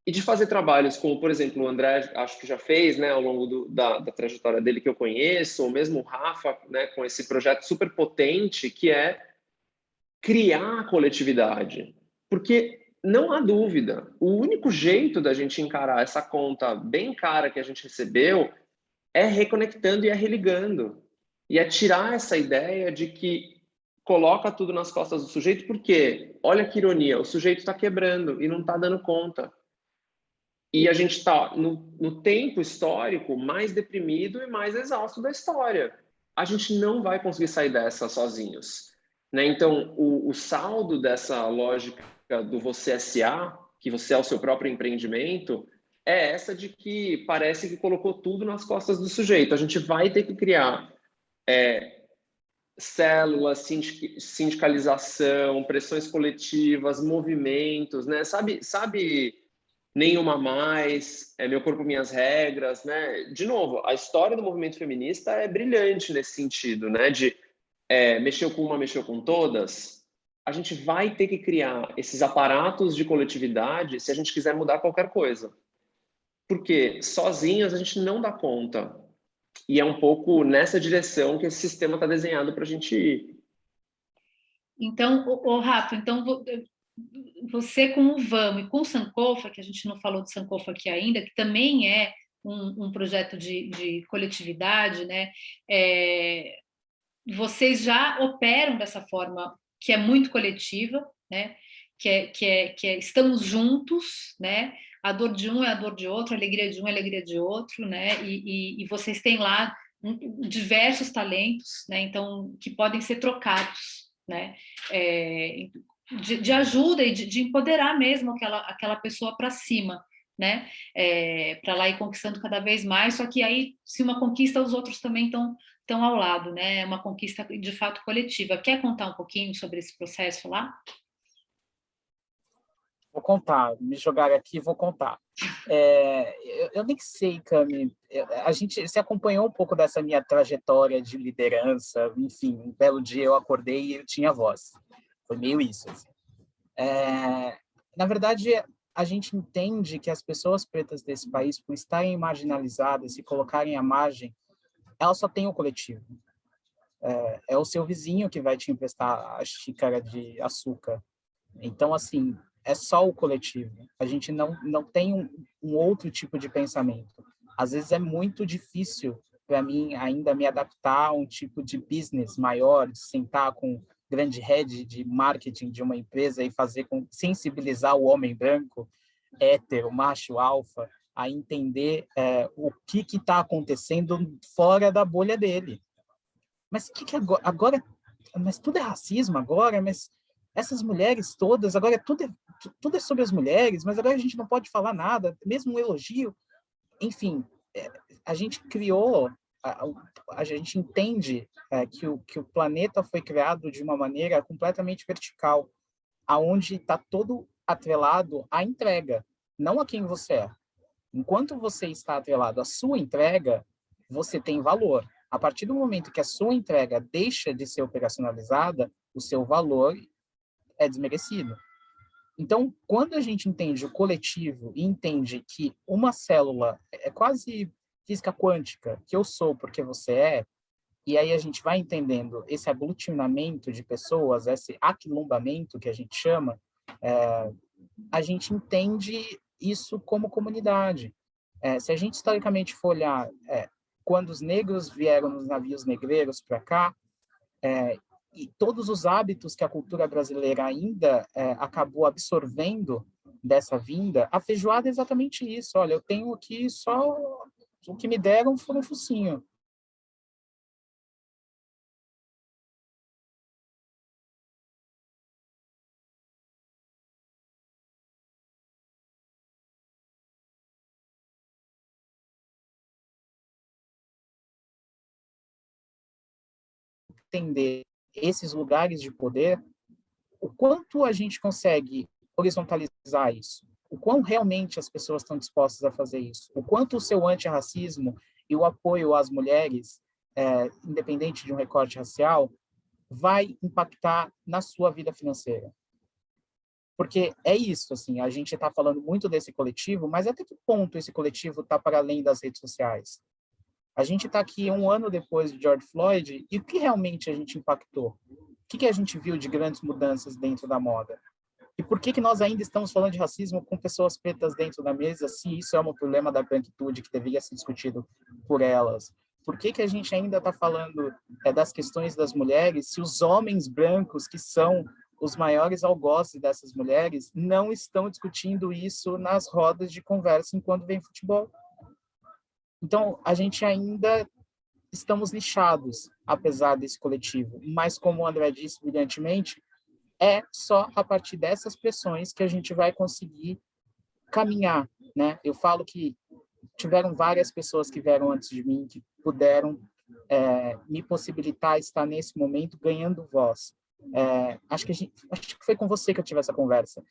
e de fazer trabalhos como, por exemplo, o André acho que já fez, né, ao longo da trajetória dele que eu conheço, ou mesmo o Rafa, né, com esse projeto super potente que é criar a coletividade. Porque não há dúvida, o único jeito da gente encarar essa conta bem cara que a gente recebeu é reconectando e é religando. E é tirar essa ideia de que coloca tudo nas costas do sujeito, porque, olha que ironia, o sujeito está quebrando e não está dando conta. E a gente está no tempo histórico mais deprimido e mais exausto da história. A gente não vai conseguir sair dessa sozinhos. Né? Então, o saldo dessa lógica do você SA, que você é o seu próprio empreendimento, é essa de que parece que colocou tudo nas costas do sujeito. A gente vai ter que criar células, sindicalização, pressões coletivas, movimentos, né? Sabe Nenhuma Mais, Meu Corpo, Minhas Regras, né? De novo, a história do movimento feminista é brilhante nesse sentido, né? De mexeu com uma, mexeu com todas. A gente vai ter que criar esses aparatos de coletividade se a gente quiser mudar qualquer coisa. Porque sozinhas a gente não dá conta. E é um pouco nessa direção que esse sistema está desenhado para a gente ir. Então, Rafa, então você com o Vamos e com o Sankofa, que a gente não falou de Sankofa aqui ainda, que também é um projeto de coletividade, né? Vocês já operam dessa forma que é muito coletiva, né? Que é estamos juntos, né? A dor de um é a dor de outro, a alegria de um é a alegria de outro, né? E vocês têm lá diversos talentos, né? Então que podem ser trocados, né? De ajuda e de empoderar mesmo aquela pessoa para cima, né? Para lá ir conquistando cada vez mais. Só que aí, se uma conquista, os outros também estão ao lado, né? É uma conquista de fato coletiva. Quer contar um pouquinho sobre esse processo lá? Vou contar, me jogaram aqui, vou contar. Eu nem sei, Cami, a gente se acompanhou um pouco dessa minha trajetória de liderança, enfim, um belo dia eu acordei e eu tinha voz. Foi meio isso. Assim. Na verdade, a gente entende que as pessoas pretas desse país, por estarem marginalizadas e colocarem à margem, elas só têm o coletivo. É o seu vizinho que vai te emprestar a xícara de açúcar. Então, assim, é só o coletivo. A gente não tem um outro tipo de pensamento. Às vezes é muito difícil para mim ainda me adaptar a um tipo de business maior, de sentar com grande head de marketing de uma empresa e sensibilizar o homem branco, hétero, macho, alfa, a entender o que está acontecendo fora da bolha dele. Mas que agora? Mas tudo é racismo agora? Mas essas mulheres todas, agora tudo é sobre as mulheres, mas agora a gente não pode falar nada, mesmo um elogio. Enfim, a gente criou, a gente entende que o planeta foi criado de uma maneira completamente vertical, aonde está todo atrelado à entrega, não a quem você é. Enquanto você está atrelado à sua entrega, você tem valor. A partir do momento que a sua entrega deixa de ser operacionalizada, o seu valor é desmerecido. Então, quando a gente entende o coletivo e entende que uma célula é quase física quântica, que eu sou porque você é, e aí a gente vai entendendo esse aglutinamento de pessoas, esse aquilombamento que a gente chama, a gente entende isso como comunidade. Se a gente historicamente for olhar quando os negros vieram nos navios negreiros para cá, e todos os hábitos que a cultura brasileira ainda acabou absorvendo dessa vinda, a feijoada é exatamente isso. Olha, eu tenho aqui só o que me deram foi um focinho. Entender esses lugares de poder, o quanto a gente consegue horizontalizar isso, o quão realmente as pessoas estão dispostas a fazer isso, o quanto o seu antirracismo e o apoio às mulheres, independente de um recorte racial, vai impactar na sua vida financeira. Porque é isso, assim, a gente está falando muito desse coletivo, mas até que ponto esse coletivo está para além das redes sociais? A gente está aqui um ano depois de George Floyd, e o que realmente a gente impactou? O que a gente viu de grandes mudanças dentro da moda? E por que nós ainda estamos falando de racismo com pessoas pretas dentro da mesa, se isso é um problema da branquitude que deveria ser discutido por elas? Por que a gente ainda está falando das questões das mulheres, se os homens brancos, que são os maiores algozes dessas mulheres, não estão discutindo isso nas rodas de conversa enquanto vem futebol? Então, a gente ainda estamos nichados, apesar desse coletivo. Mas, como o André disse brilhantemente, é só a partir dessas pressões que a gente vai conseguir caminhar, né? Eu falo que tiveram várias pessoas que vieram antes de mim, que puderam me possibilitar estar nesse momento ganhando voz. Acho que foi com você que eu tive essa conversa.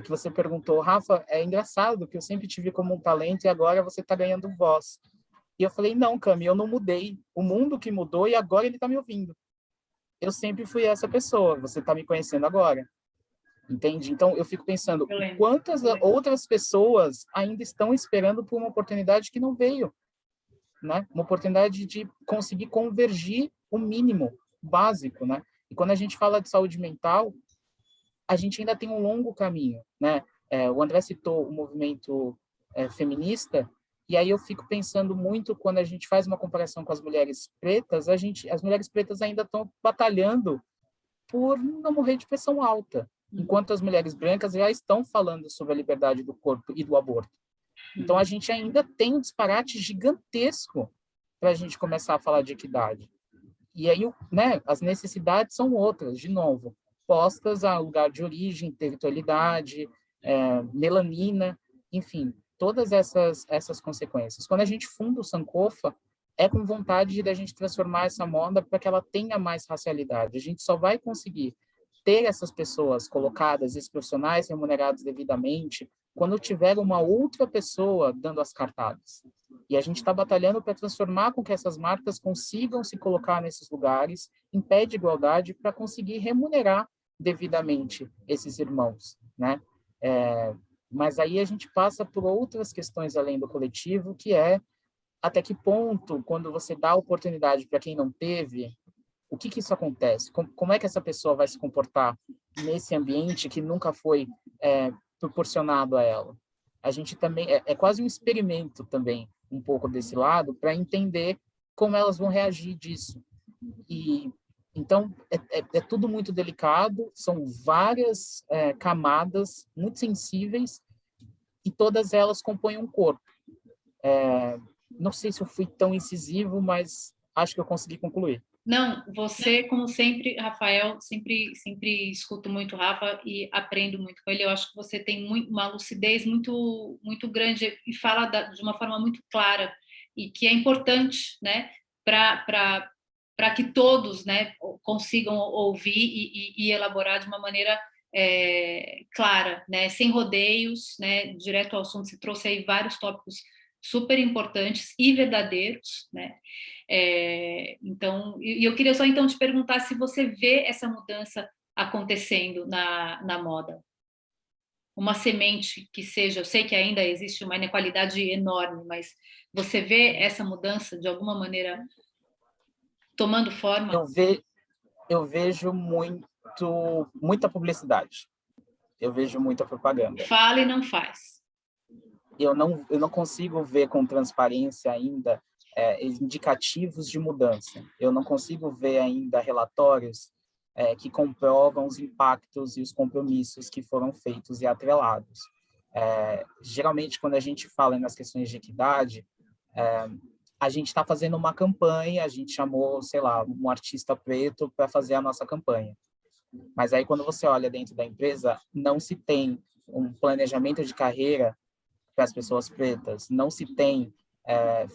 Que você perguntou, Rafa, é engraçado que eu sempre tive como um talento e agora você está ganhando voz. E eu falei, não, Cami, eu não mudei. O mundo que mudou e agora ele está me ouvindo. Eu sempre fui essa pessoa, você está me conhecendo agora. Entende? Então, eu fico pensando, quantas outras pessoas ainda estão esperando por uma oportunidade que não veio, né? Uma oportunidade de conseguir convergir o mínimo básico, né? E quando a gente fala de saúde mental, a gente ainda tem um longo caminho, né? O André citou o movimento feminista, e aí eu fico pensando muito quando a gente faz uma comparação com as mulheres pretas, as mulheres pretas ainda estão batalhando por não morrer de pressão alta, enquanto as mulheres brancas já estão falando sobre a liberdade do corpo e do aborto. Então, a gente ainda tem um disparate gigantesco para a gente começar a falar de equidade. E aí, né, as necessidades são outras, de novo, postas a lugar de origem, territorialidade, melanina, enfim, todas essas consequências. Quando a gente funda o Sankofa, é com vontade de a gente transformar essa moda para que ela tenha mais racialidade. A gente só vai conseguir ter essas pessoas colocadas, esses profissionais remunerados devidamente, quando tiver uma outra pessoa dando as cartadas. E a gente está batalhando para transformar com que essas marcas consigam se colocar nesses lugares, em pé de igualdade, para conseguir remunerar devidamente esses irmãos, né? Mas aí a gente passa por outras questões além do coletivo, que é até que ponto, quando você dá oportunidade para quem não teve, o que isso acontece? Como é que essa pessoa vai se comportar nesse ambiente que nunca foi proporcionado a ela? A gente também é quase um experimento também, um pouco desse lado, para entender como elas vão reagir disso. E então é tudo muito delicado, são várias camadas muito sensíveis e todas elas compõem um corpo. Não sei se eu fui tão incisivo, mas acho que eu consegui concluir. Não, você, como sempre, Rafael, sempre escuto muito o Rafa e aprendo muito com ele. Eu acho que você tem uma lucidez muito grande e fala de uma forma muito clara e que é importante, né, para que todos, né, consigam ouvir e elaborar de uma maneira clara, né, sem rodeios, né, direto ao assunto. Você trouxe aí vários tópicos super importantes e verdadeiros, né? Então, eu queria só então te perguntar se você vê essa mudança acontecendo na moda. Uma semente que seja, eu sei que ainda existe uma inequalidade enorme, mas você vê essa mudança de alguma maneira tomando forma? Eu vejo muita publicidade. Eu vejo muita propaganda. Fala e não faz. Eu não consigo ver com transparência ainda indicativos de mudança. Eu não consigo ver ainda relatórios que comprovam os impactos e os compromissos que foram feitos e atrelados. Geralmente, quando a gente fala nas questões de equidade, a gente está fazendo uma campanha, a gente chamou, sei lá, um artista preto para fazer a nossa campanha. Mas aí, quando você olha dentro da empresa, não se tem um planejamento de carreira para as pessoas pretas, não se tem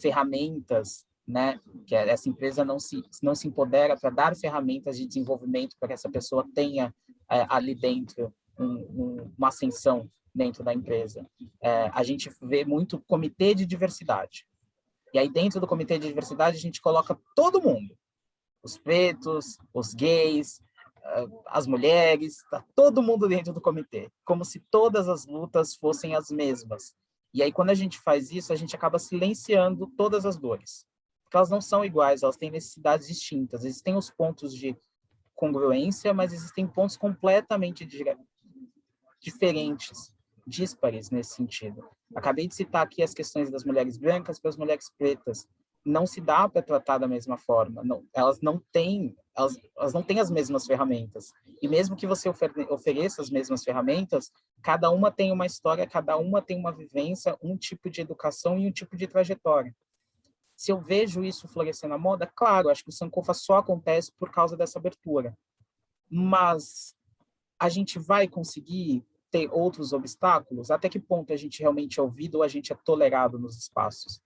ferramentas, né? Que essa empresa não se empodera para dar ferramentas de desenvolvimento para que essa pessoa tenha ali dentro uma ascensão dentro da empresa. A gente vê muito comitê de diversidade. E aí, dentro do comitê de diversidade, a gente coloca todo mundo. Os pretos, os gays, as mulheres, tá todo mundo dentro do comitê. Como se todas as lutas fossem as mesmas. E aí, quando a gente faz isso, a gente acaba silenciando todas as dores. Porque elas não são iguais, elas têm necessidades distintas. Existem os pontos de congruência, mas existem pontos completamente diferentes, díspares nesse sentido. Acabei de citar aqui as questões das mulheres brancas para as mulheres pretas. Não se dá para tratar da mesma forma. Não, elas não têm as mesmas ferramentas. E mesmo que você ofereça as mesmas ferramentas, cada uma tem uma história, cada uma tem uma vivência, um tipo de educação e um tipo de trajetória. Se eu vejo isso florescer na moda, claro, acho que o Sankofa só acontece por causa dessa abertura. Mas a gente vai conseguir ter outros obstáculos? Até que ponto a gente realmente é ouvido ou a gente é tolerado nos espaços?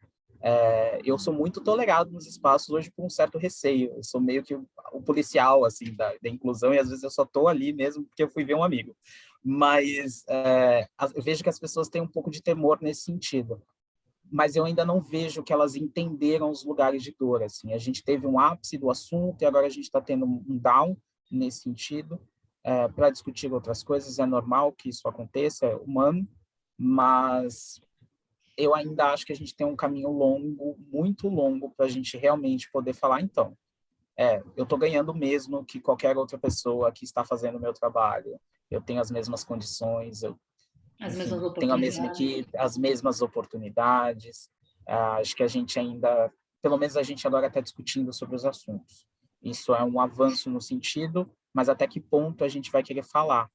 Eu sou muito tolerado nos espaços hoje por um certo receio. Eu sou meio que o policial assim da inclusão e às vezes eu só estou ali mesmo porque eu fui ver um amigo. Mas eu vejo que as pessoas têm um pouco de temor nesse sentido. Mas eu ainda não vejo que elas entenderam os lugares de dor. Assim. A gente teve um ápice do assunto e agora a gente está tendo um down nesse sentido. Para discutir outras coisas, é normal que isso aconteça, é humano, mas eu ainda acho que a gente tem um caminho longo, muito longo, para a gente realmente poder falar, então, eu estou ganhando mesmo que qualquer outra pessoa que está fazendo o meu trabalho, eu tenho as mesmas condições, tenho a mesma equipe, as mesmas oportunidades, acho que a gente ainda, pelo menos a gente agora está discutindo sobre os assuntos. Isso é um avanço no sentido, mas até que ponto a gente vai querer falar,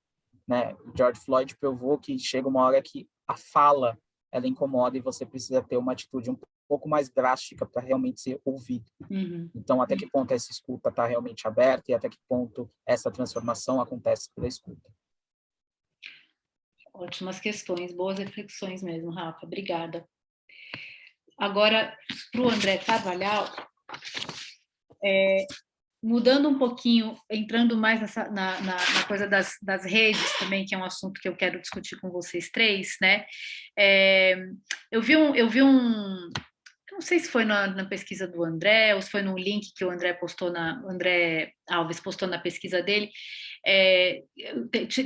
né? George Floyd provou que chega uma hora que a fala ela incomoda e você precisa ter uma atitude um pouco mais drástica para realmente ser ouvido. Uhum. Então, até que ponto essa escuta está realmente aberta e até que ponto essa transformação acontece pela escuta. Ótimas questões, boas reflexões mesmo, Rafa. Obrigada. Agora, para o André Carvalhal, mudando um pouquinho, entrando mais na coisa das redes também, que é um assunto que eu quero discutir com vocês três, né? Eu vi não sei se foi na pesquisa do André ou se foi num link que o André Alves postou na pesquisa dele.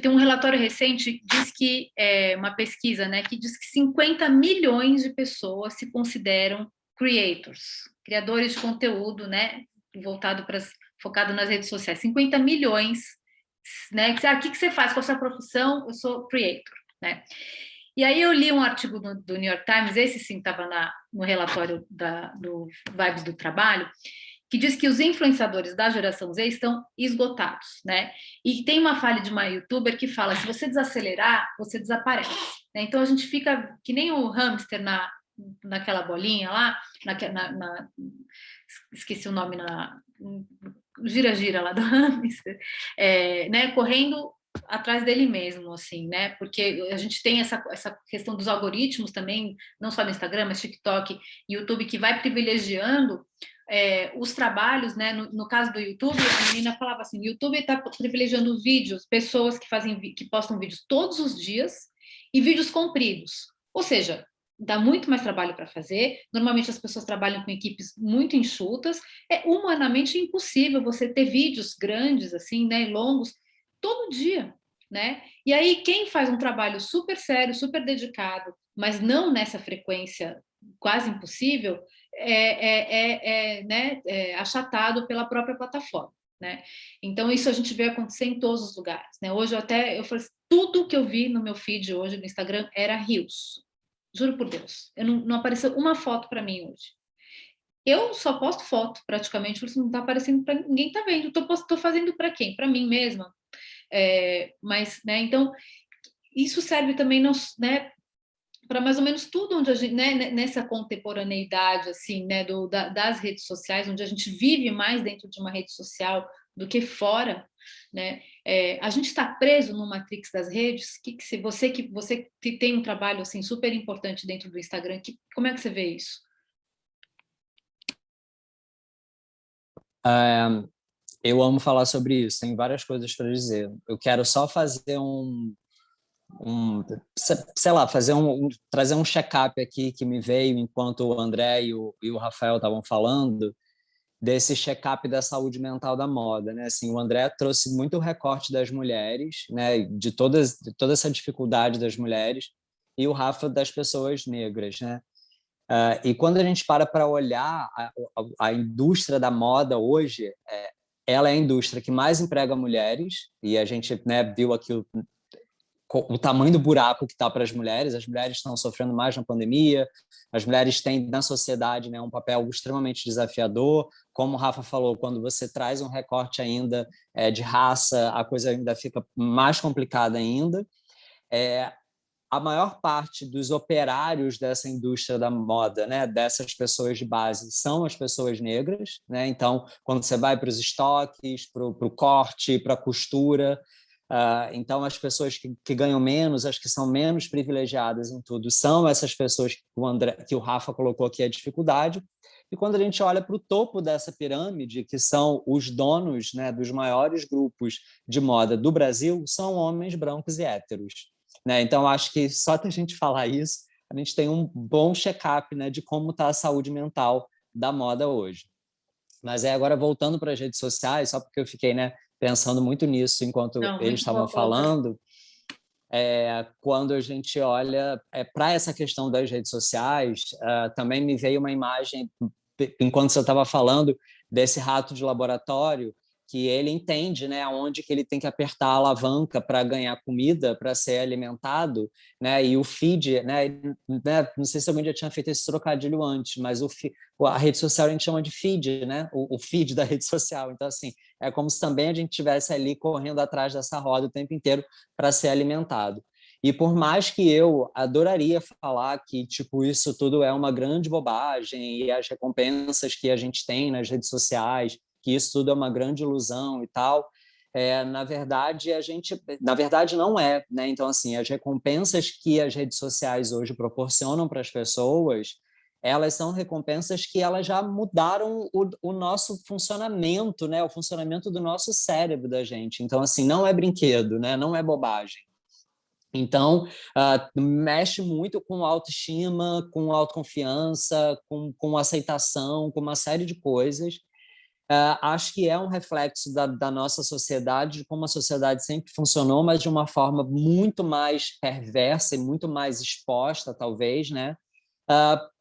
Tem um relatório recente, diz que uma pesquisa, né, que diz que 50 milhões de pessoas se consideram criadores de conteúdo, né, focado nas redes sociais. 50 milhões, né? O que você faz com a sua profissão? Eu sou creator, né? E aí eu li um artigo do New York Times, esse sim estava no relatório do Vibes do Trabalho, que diz que os influenciadores da geração Z estão esgotados, né? E tem uma falha de uma youtuber que fala, se você desacelerar, você desaparece, né? Então a gente fica que nem o hamster naquela bolinha lá, esqueci o nome, gira-gira lá do hamster, né? Correndo atrás dele mesmo, assim, né? Porque a gente tem essa questão dos algoritmos também, não só no Instagram, mas TikTok, YouTube, que vai privilegiando os trabalhos, né? No caso do YouTube, a menina falava assim, o YouTube está privilegiando vídeos, pessoas que postam vídeos todos os dias e vídeos compridos. Ou seja, dá muito mais trabalho para fazer. Normalmente as pessoas trabalham com equipes muito enxutas. É humanamente impossível você ter vídeos grandes, assim, né? Longos, todo dia, né? E aí quem faz um trabalho super sério, super dedicado, mas não nessa frequência quase impossível, né, achatado pela própria plataforma, né? Então isso a gente vê acontecer em todos os lugares, né? Hoje eu falei, tudo que eu vi no meu feed hoje no Instagram era Reels, juro por Deus, não apareceu uma foto para mim hoje. Eu só posto foto praticamente, porque não está aparecendo para ninguém, tá vendo? Tô fazendo para quem? Para mim mesma. Mas, né? Então isso serve também, né, para mais ou menos tudo onde a gente, né, nessa contemporaneidade assim, né, das redes sociais, onde a gente vive mais dentro de uma rede social do que fora, né? A gente está preso no matrix das redes. Se você que tem um trabalho assim super importante dentro do Instagram, como é que você vê isso? Eu amo falar sobre isso, tem várias coisas para dizer. Eu quero só fazer sei lá, trazer um check-up aqui que me veio enquanto o André e o Rafael estavam falando desse check-up da saúde mental da moda, né? Assim, o André trouxe muito o recorte das mulheres, né? De toda essa dificuldade das mulheres, e o Rafa das pessoas negras, né? E quando a gente para olhar a indústria da moda hoje, ela é a indústria que mais emprega mulheres, e a gente, né, viu aqui o tamanho do buraco que está para as mulheres estão sofrendo mais na pandemia, as mulheres têm na sociedade, né, um papel extremamente desafiador, como o Rafa falou, quando você traz um recorte ainda de raça, a coisa ainda fica mais complicada ainda. A maior parte dos operários dessa indústria da moda, né, dessas pessoas de base, são as pessoas negras, né? Então, quando você vai para os estoques, para o corte, para a costura, então as pessoas que ganham menos, as que são menos privilegiadas em tudo, são essas pessoas que o Rafa colocou aqui a dificuldade. E quando a gente olha para o topo dessa pirâmide, que são os donos, né, dos maiores grupos de moda do Brasil, são homens brancos e héteros, né? Então, acho que só da gente falar isso, a gente tem um bom check-up, né, de como está a saúde mental da moda hoje. Mas agora, voltando para as redes sociais, só porque eu fiquei, né, pensando muito nisso enquanto eles estavam falando, quando a gente olha para essa questão das redes sociais, também me veio uma imagem, enquanto você estava falando, desse rato de laboratório, que ele entende, né, onde que ele tem que apertar a alavanca para ganhar comida, para ser alimentado, né, e o feed, né, não sei se alguém já tinha feito esse trocadilho antes, mas a rede social a gente chama de feed, né, o feed da rede social. Então, assim, é como se também a gente estivesse ali correndo atrás dessa roda o tempo inteiro para ser alimentado. E por mais que eu adoraria falar que tipo isso tudo é uma grande bobagem e as recompensas que a gente tem nas redes sociais, que isso tudo é uma grande ilusão e tal, na verdade não é, né? Então, assim, as recompensas que as redes sociais hoje proporcionam para as pessoas, elas são recompensas que elas já mudaram o nosso funcionamento, né? O funcionamento do nosso cérebro da gente. Então, assim, não é brinquedo, né? Não é bobagem. Então, mexe muito com autoestima, com autoconfiança, com aceitação, com uma série de coisas. Acho que é um reflexo da nossa sociedade, de como a sociedade sempre funcionou, mas de uma forma muito mais perversa e muito mais exposta, talvez, né?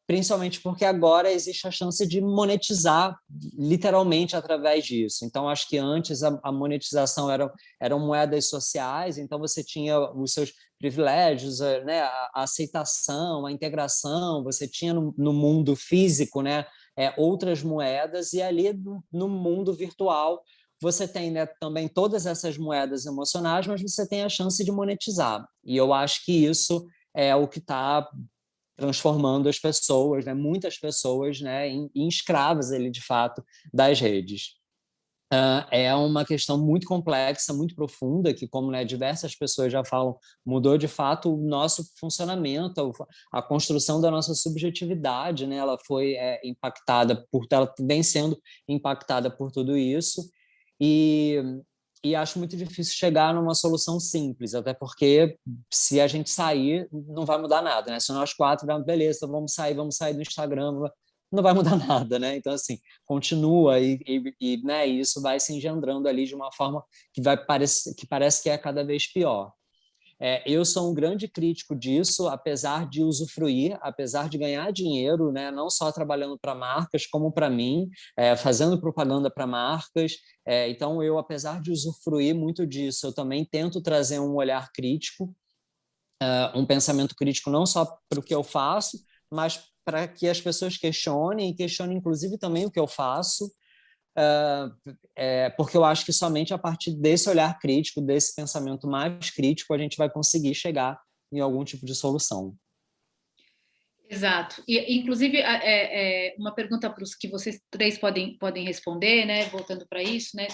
Principalmente porque agora existe a chance de monetizar literalmente através disso. Então, acho que antes a monetização eram moedas sociais, então você tinha os seus privilégios, né? A aceitação, a integração, você tinha no mundo físico, né? outras moedas, e ali no mundo virtual você tem, né, também todas essas moedas emocionais, mas você tem a chance de monetizar. E eu acho que isso é o que está transformando as pessoas, né, muitas pessoas, né, em escravas, ali, de fato, das redes. É uma questão muito complexa, muito profunda, que, como, né, diversas pessoas já falam, mudou de fato o nosso funcionamento, a construção da nossa subjetividade, né? Ela foi impactada ela vem sendo impactada por tudo isso, e, e acho muito difícil chegar numa solução simples, até porque se a gente sair, não vai mudar nada, né? Se nós quatro, beleza, então vamos sair do Instagram, não vai mudar nada, né? Então, assim, continua né, isso vai se engendrando ali de uma forma que parece que é cada vez pior. Eu sou um grande crítico disso, apesar de usufruir, apesar de ganhar dinheiro, né, não só trabalhando para marcas, como para mim, fazendo propaganda para marcas. Então, eu, apesar de usufruir muito disso, eu também tento trazer um olhar crítico, um pensamento crítico não só para o que eu faço, mas para que as pessoas questionem inclusive também o que eu faço, porque eu acho que somente a partir desse olhar crítico, desse pensamento mais crítico, a gente vai conseguir chegar em algum tipo de solução. Exato. E, inclusive, uma pergunta para os que vocês três podem responder, né? Voltando para isso, né?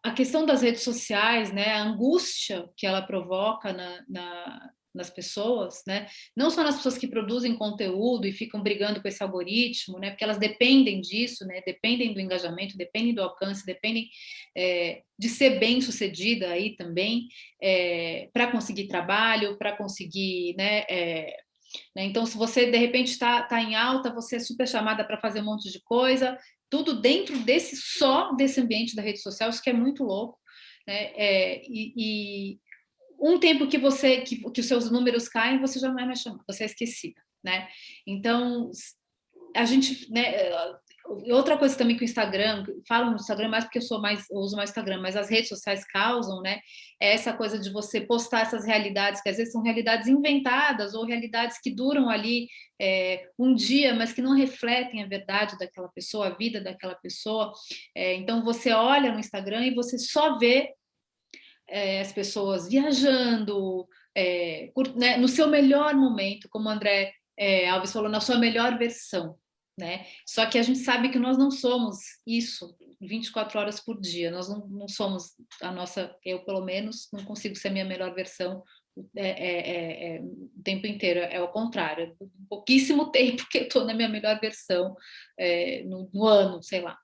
A questão das redes sociais, né? A angústia que ela provoca nas pessoas, né? Não só nas pessoas que produzem conteúdo e ficam brigando com esse algoritmo, né? Porque elas dependem disso, né? Dependem do engajamento, dependem do alcance, dependem de ser bem-sucedida aí também, para conseguir trabalho, para conseguir, né? Então, se você de repente está em alta, você é super chamada para fazer um monte de coisa, tudo dentro desse ambiente da rede social, isso que é muito louco, né? E um tempo que os seus números caem, você já não é mais chamada, você é esquecida, né? Então, a gente, né? Outra coisa também que o Instagram, falo no Instagram mais porque eu uso mais o Instagram, mas as redes sociais causam, né? É essa coisa de você postar essas realidades, que às vezes são realidades inventadas ou realidades que duram ali um dia, mas que não refletem a verdade daquela pessoa, a vida daquela pessoa. Então você olha no Instagram e você só vê as pessoas viajando, né, no seu melhor momento, como o André Alves falou, na sua melhor versão, né? Só que a gente sabe que nós não somos isso 24 horas por dia, nós não somos eu pelo menos não consigo ser a minha melhor versão o tempo inteiro, é o contrário, pouquíssimo tempo que eu estou na minha melhor versão no ano, sei lá.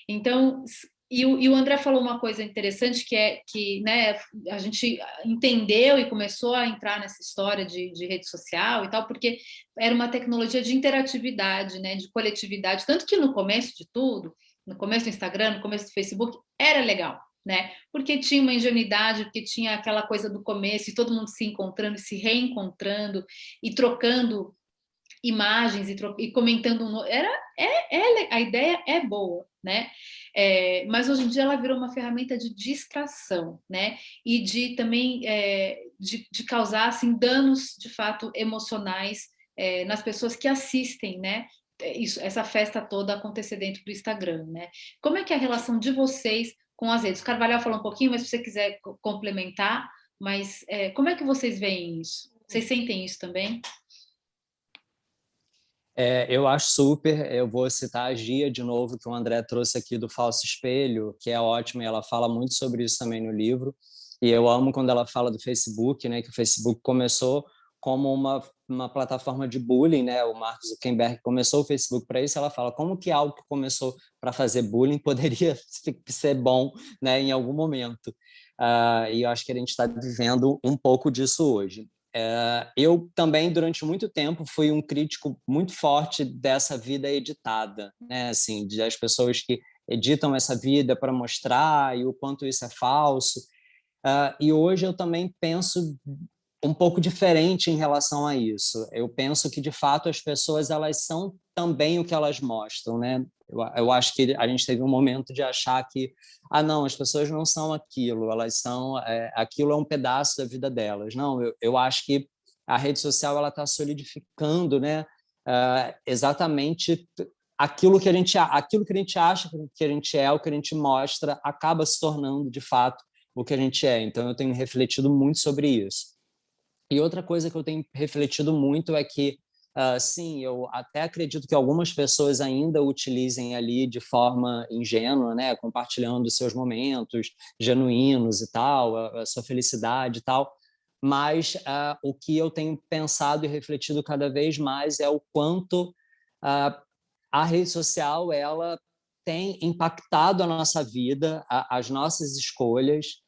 Então, e o André falou uma coisa interessante que né, a gente entendeu e começou a entrar nessa história de rede social e tal, porque era uma tecnologia de interatividade, né, de coletividade, tanto que no começo de tudo, no começo do Instagram, no começo do Facebook, era legal, né, porque tinha uma ingenuidade, porque tinha aquela coisa do começo e todo mundo se encontrando e se reencontrando e trocando imagens e comentando a ideia é boa, né? Mas hoje em dia ela virou uma ferramenta de distração, né? E de também de causar assim danos de fato emocionais nas pessoas que assistem, né? Essa festa toda acontecer dentro do Instagram, né? Como é que é a relação de vocês com as redes? O Carvalhal falou um pouquinho, mas se você quiser complementar, mas como é que vocês veem isso? Vocês sentem isso também? Eu acho super. Eu vou citar a Gia de novo, que o André trouxe aqui do Falso Espelho, que é ótima, e ela fala muito sobre isso também no livro. E eu amo quando ela fala do Facebook, né, que o Facebook começou como uma plataforma de bullying, né? O Mark Zuckerberg começou o Facebook para isso. Ela fala como que algo que começou para fazer bullying poderia ser bom, né, em algum momento. E eu acho que a gente está vivendo um pouco disso hoje. Eu também, durante muito tempo, fui um crítico muito forte dessa vida editada, né? Assim, das pessoas que editam essa vida para mostrar e o quanto isso é falso. E hoje eu também penso um pouco diferente em relação a isso. Eu penso que, de fato, as pessoas elas são também o que elas mostram, né? Eu acho que a gente teve um momento de achar que não, as pessoas não são aquilo, elas são aquilo é um pedaço da vida delas. Não, eu acho que a rede social ela está solidificando, né, exatamente aquilo que a gente acha que a gente é, o que a gente mostra, acaba se tornando, de fato, o que a gente é. Então, eu tenho refletido muito sobre isso. E outra coisa que eu tenho refletido muito é que, sim, eu até acredito que algumas pessoas ainda utilizem ali de forma ingênua, né, compartilhando seus momentos genuínos e tal, a sua felicidade e tal, mas o que eu tenho pensado e refletido cada vez mais é o quanto a rede social ela tem impactado a nossa vida, as nossas escolhas,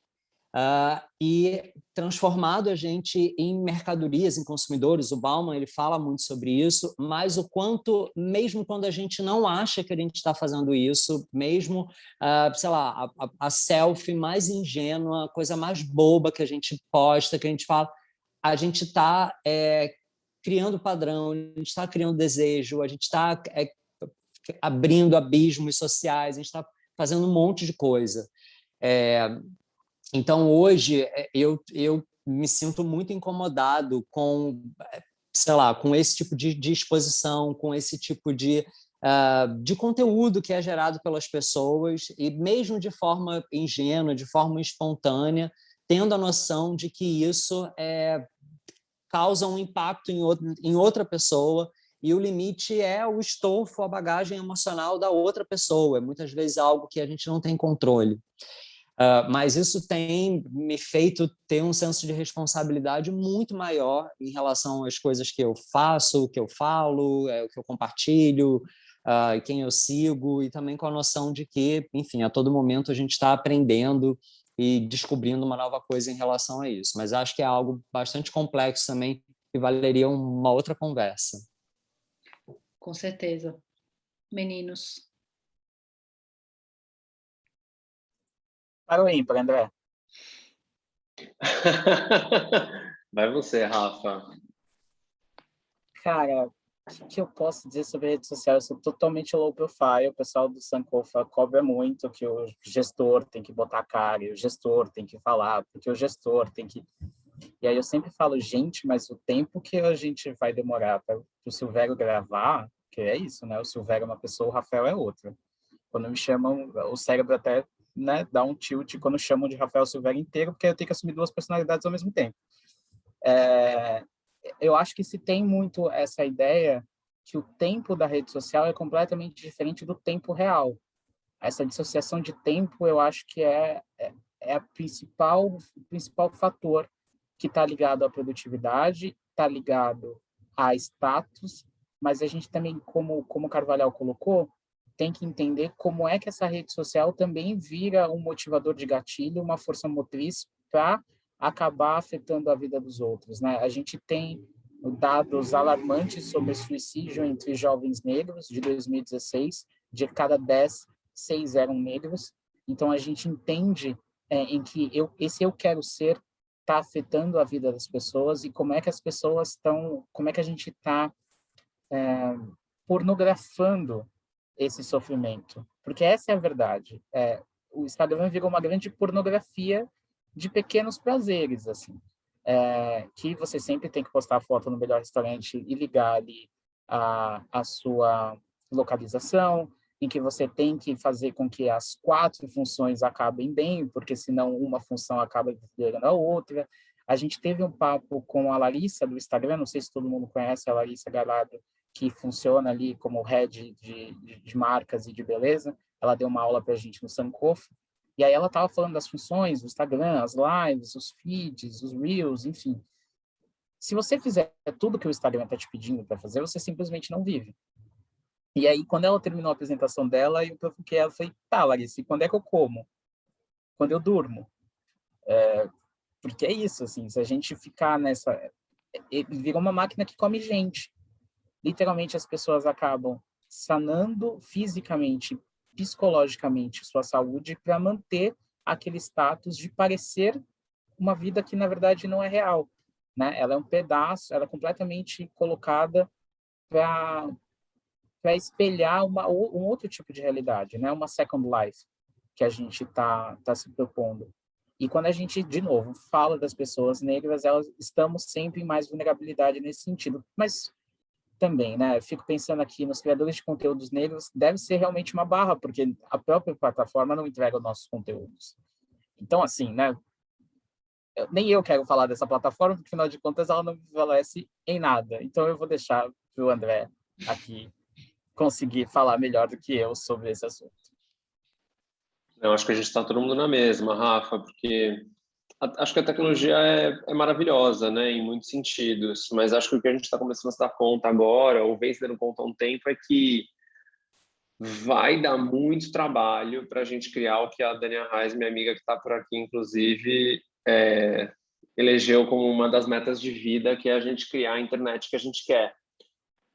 e transformado a gente em mercadorias, em consumidores. O Bauman ele fala muito sobre isso, mas o quanto, mesmo quando a gente não acha que a gente está fazendo isso, mesmo, sei lá, a selfie mais ingênua, a coisa mais boba que a gente posta, que a gente fala, a gente está criando padrão, a gente está criando desejo, a gente está abrindo abismos sociais, a gente está fazendo um monte de coisa. Então, hoje, eu me sinto muito incomodado com, sei lá, com esse tipo de exposição, com esse tipo de conteúdo que é gerado pelas pessoas, e mesmo de forma ingênua, de forma espontânea, tendo a noção de que isso causa um impacto em outra pessoa, e o limite é o estofo, a bagagem emocional da outra pessoa. É muitas vezes algo que a gente não tem controle. Mas isso tem me feito ter um senso de responsabilidade muito maior em relação às coisas que eu faço, o que eu falo, o que eu compartilho, quem eu sigo, e também com a noção de que, enfim, a todo momento a gente está aprendendo e descobrindo uma nova coisa em relação a isso. Mas acho que é algo bastante complexo também e valeria uma outra conversa. Com certeza. Meninos. Para o ímpar, André. Vai você, Rafa. Cara, o que eu posso dizer sobre a rede social? Eu sou totalmente low profile. O pessoal do Sankofa cobra muito que o gestor tem que botar a cara, e o gestor tem que falar, porque o gestor tem que... E aí eu sempre falo, gente, mas o tempo que a gente vai demorar para o Silvério gravar, que é isso, né? O Silvério é uma pessoa, o Rafael é outra. Quando me chamam, o cérebro até, né, dá um tilt quando chamam de Rafael Silvério inteiro, porque eu tenho que assumir duas personalidades ao mesmo tempo. Eu acho que se tem muito essa ideia que o tempo da rede social é completamente diferente do tempo real. Essa dissociação de tempo, eu acho que é o principal fator que está ligado à produtividade, está ligado a status, mas a gente também, como o Carvalhal colocou, tem que entender como é que essa rede social também vira um motivador de gatilho, uma força motriz para acabar afetando a vida dos outros, né? A gente tem dados alarmantes sobre suicídio entre jovens negros de 2016, de cada 10, 6 eram negros. Então a gente entende em que esse eu quero ser está afetando a vida das pessoas, e como é que as pessoas estão, como é que a gente está pornografando esse sofrimento, porque essa é a verdade. O Instagram virou uma grande pornografia de pequenos prazeres, assim, que você sempre tem que postar a foto no melhor restaurante e ligar ali a sua localização, em que você tem que fazer com que as 4 funções acabem bem, porque senão uma função acaba liderando a outra. A gente teve um papo com a Larissa do Instagram, não sei se todo mundo conhece a Larissa Galado, que funciona ali como head de marcas e de beleza. Ela deu uma aula para a gente no Sankofa, e aí ela estava falando das funções do Instagram, as lives, os feeds, os reels, enfim. Se você fizer tudo que o Instagram está te pedindo para fazer, você simplesmente não vive. E aí, quando ela terminou a apresentação dela, eu provoquei ela e falei, tá, Larissa, e quando é que eu como? Quando eu durmo. Porque é isso, assim, se a gente ficar nessa... Vira uma máquina que come gente. Literalmente, as pessoas acabam sanando fisicamente, psicologicamente sua saúde para manter aquele status de parecer uma vida que, na verdade, não é real, né? Ela é um pedaço, ela é completamente colocada para espelhar um outro tipo de realidade, né? Uma second life que a gente tá se propondo. E quando a gente, de novo, fala das pessoas negras, elas estamos sempre em mais vulnerabilidade nesse sentido. Mas também, né? Eu fico pensando aqui nos criadores de conteúdos negros, deve ser realmente uma barra, porque a própria plataforma não entrega os nossos conteúdos. Então, assim, né? Nem eu quero falar dessa plataforma, porque, afinal de contas, ela não me favorece em nada. Então, eu vou deixar o André aqui conseguir falar melhor do que eu sobre esse assunto. Eu acho que a gente está todo mundo na mesma, Rafa, porque acho que a tecnologia é maravilhosa, né, em muitos sentidos, mas acho que o que a gente está começando a se dar conta agora, ou vem se dando conta há um tempo, é que vai dar muito trabalho para a gente criar o que a Dania Reis, minha amiga que está por aqui, inclusive, elegeu como uma das metas de vida, que é a gente criar a internet que a gente quer.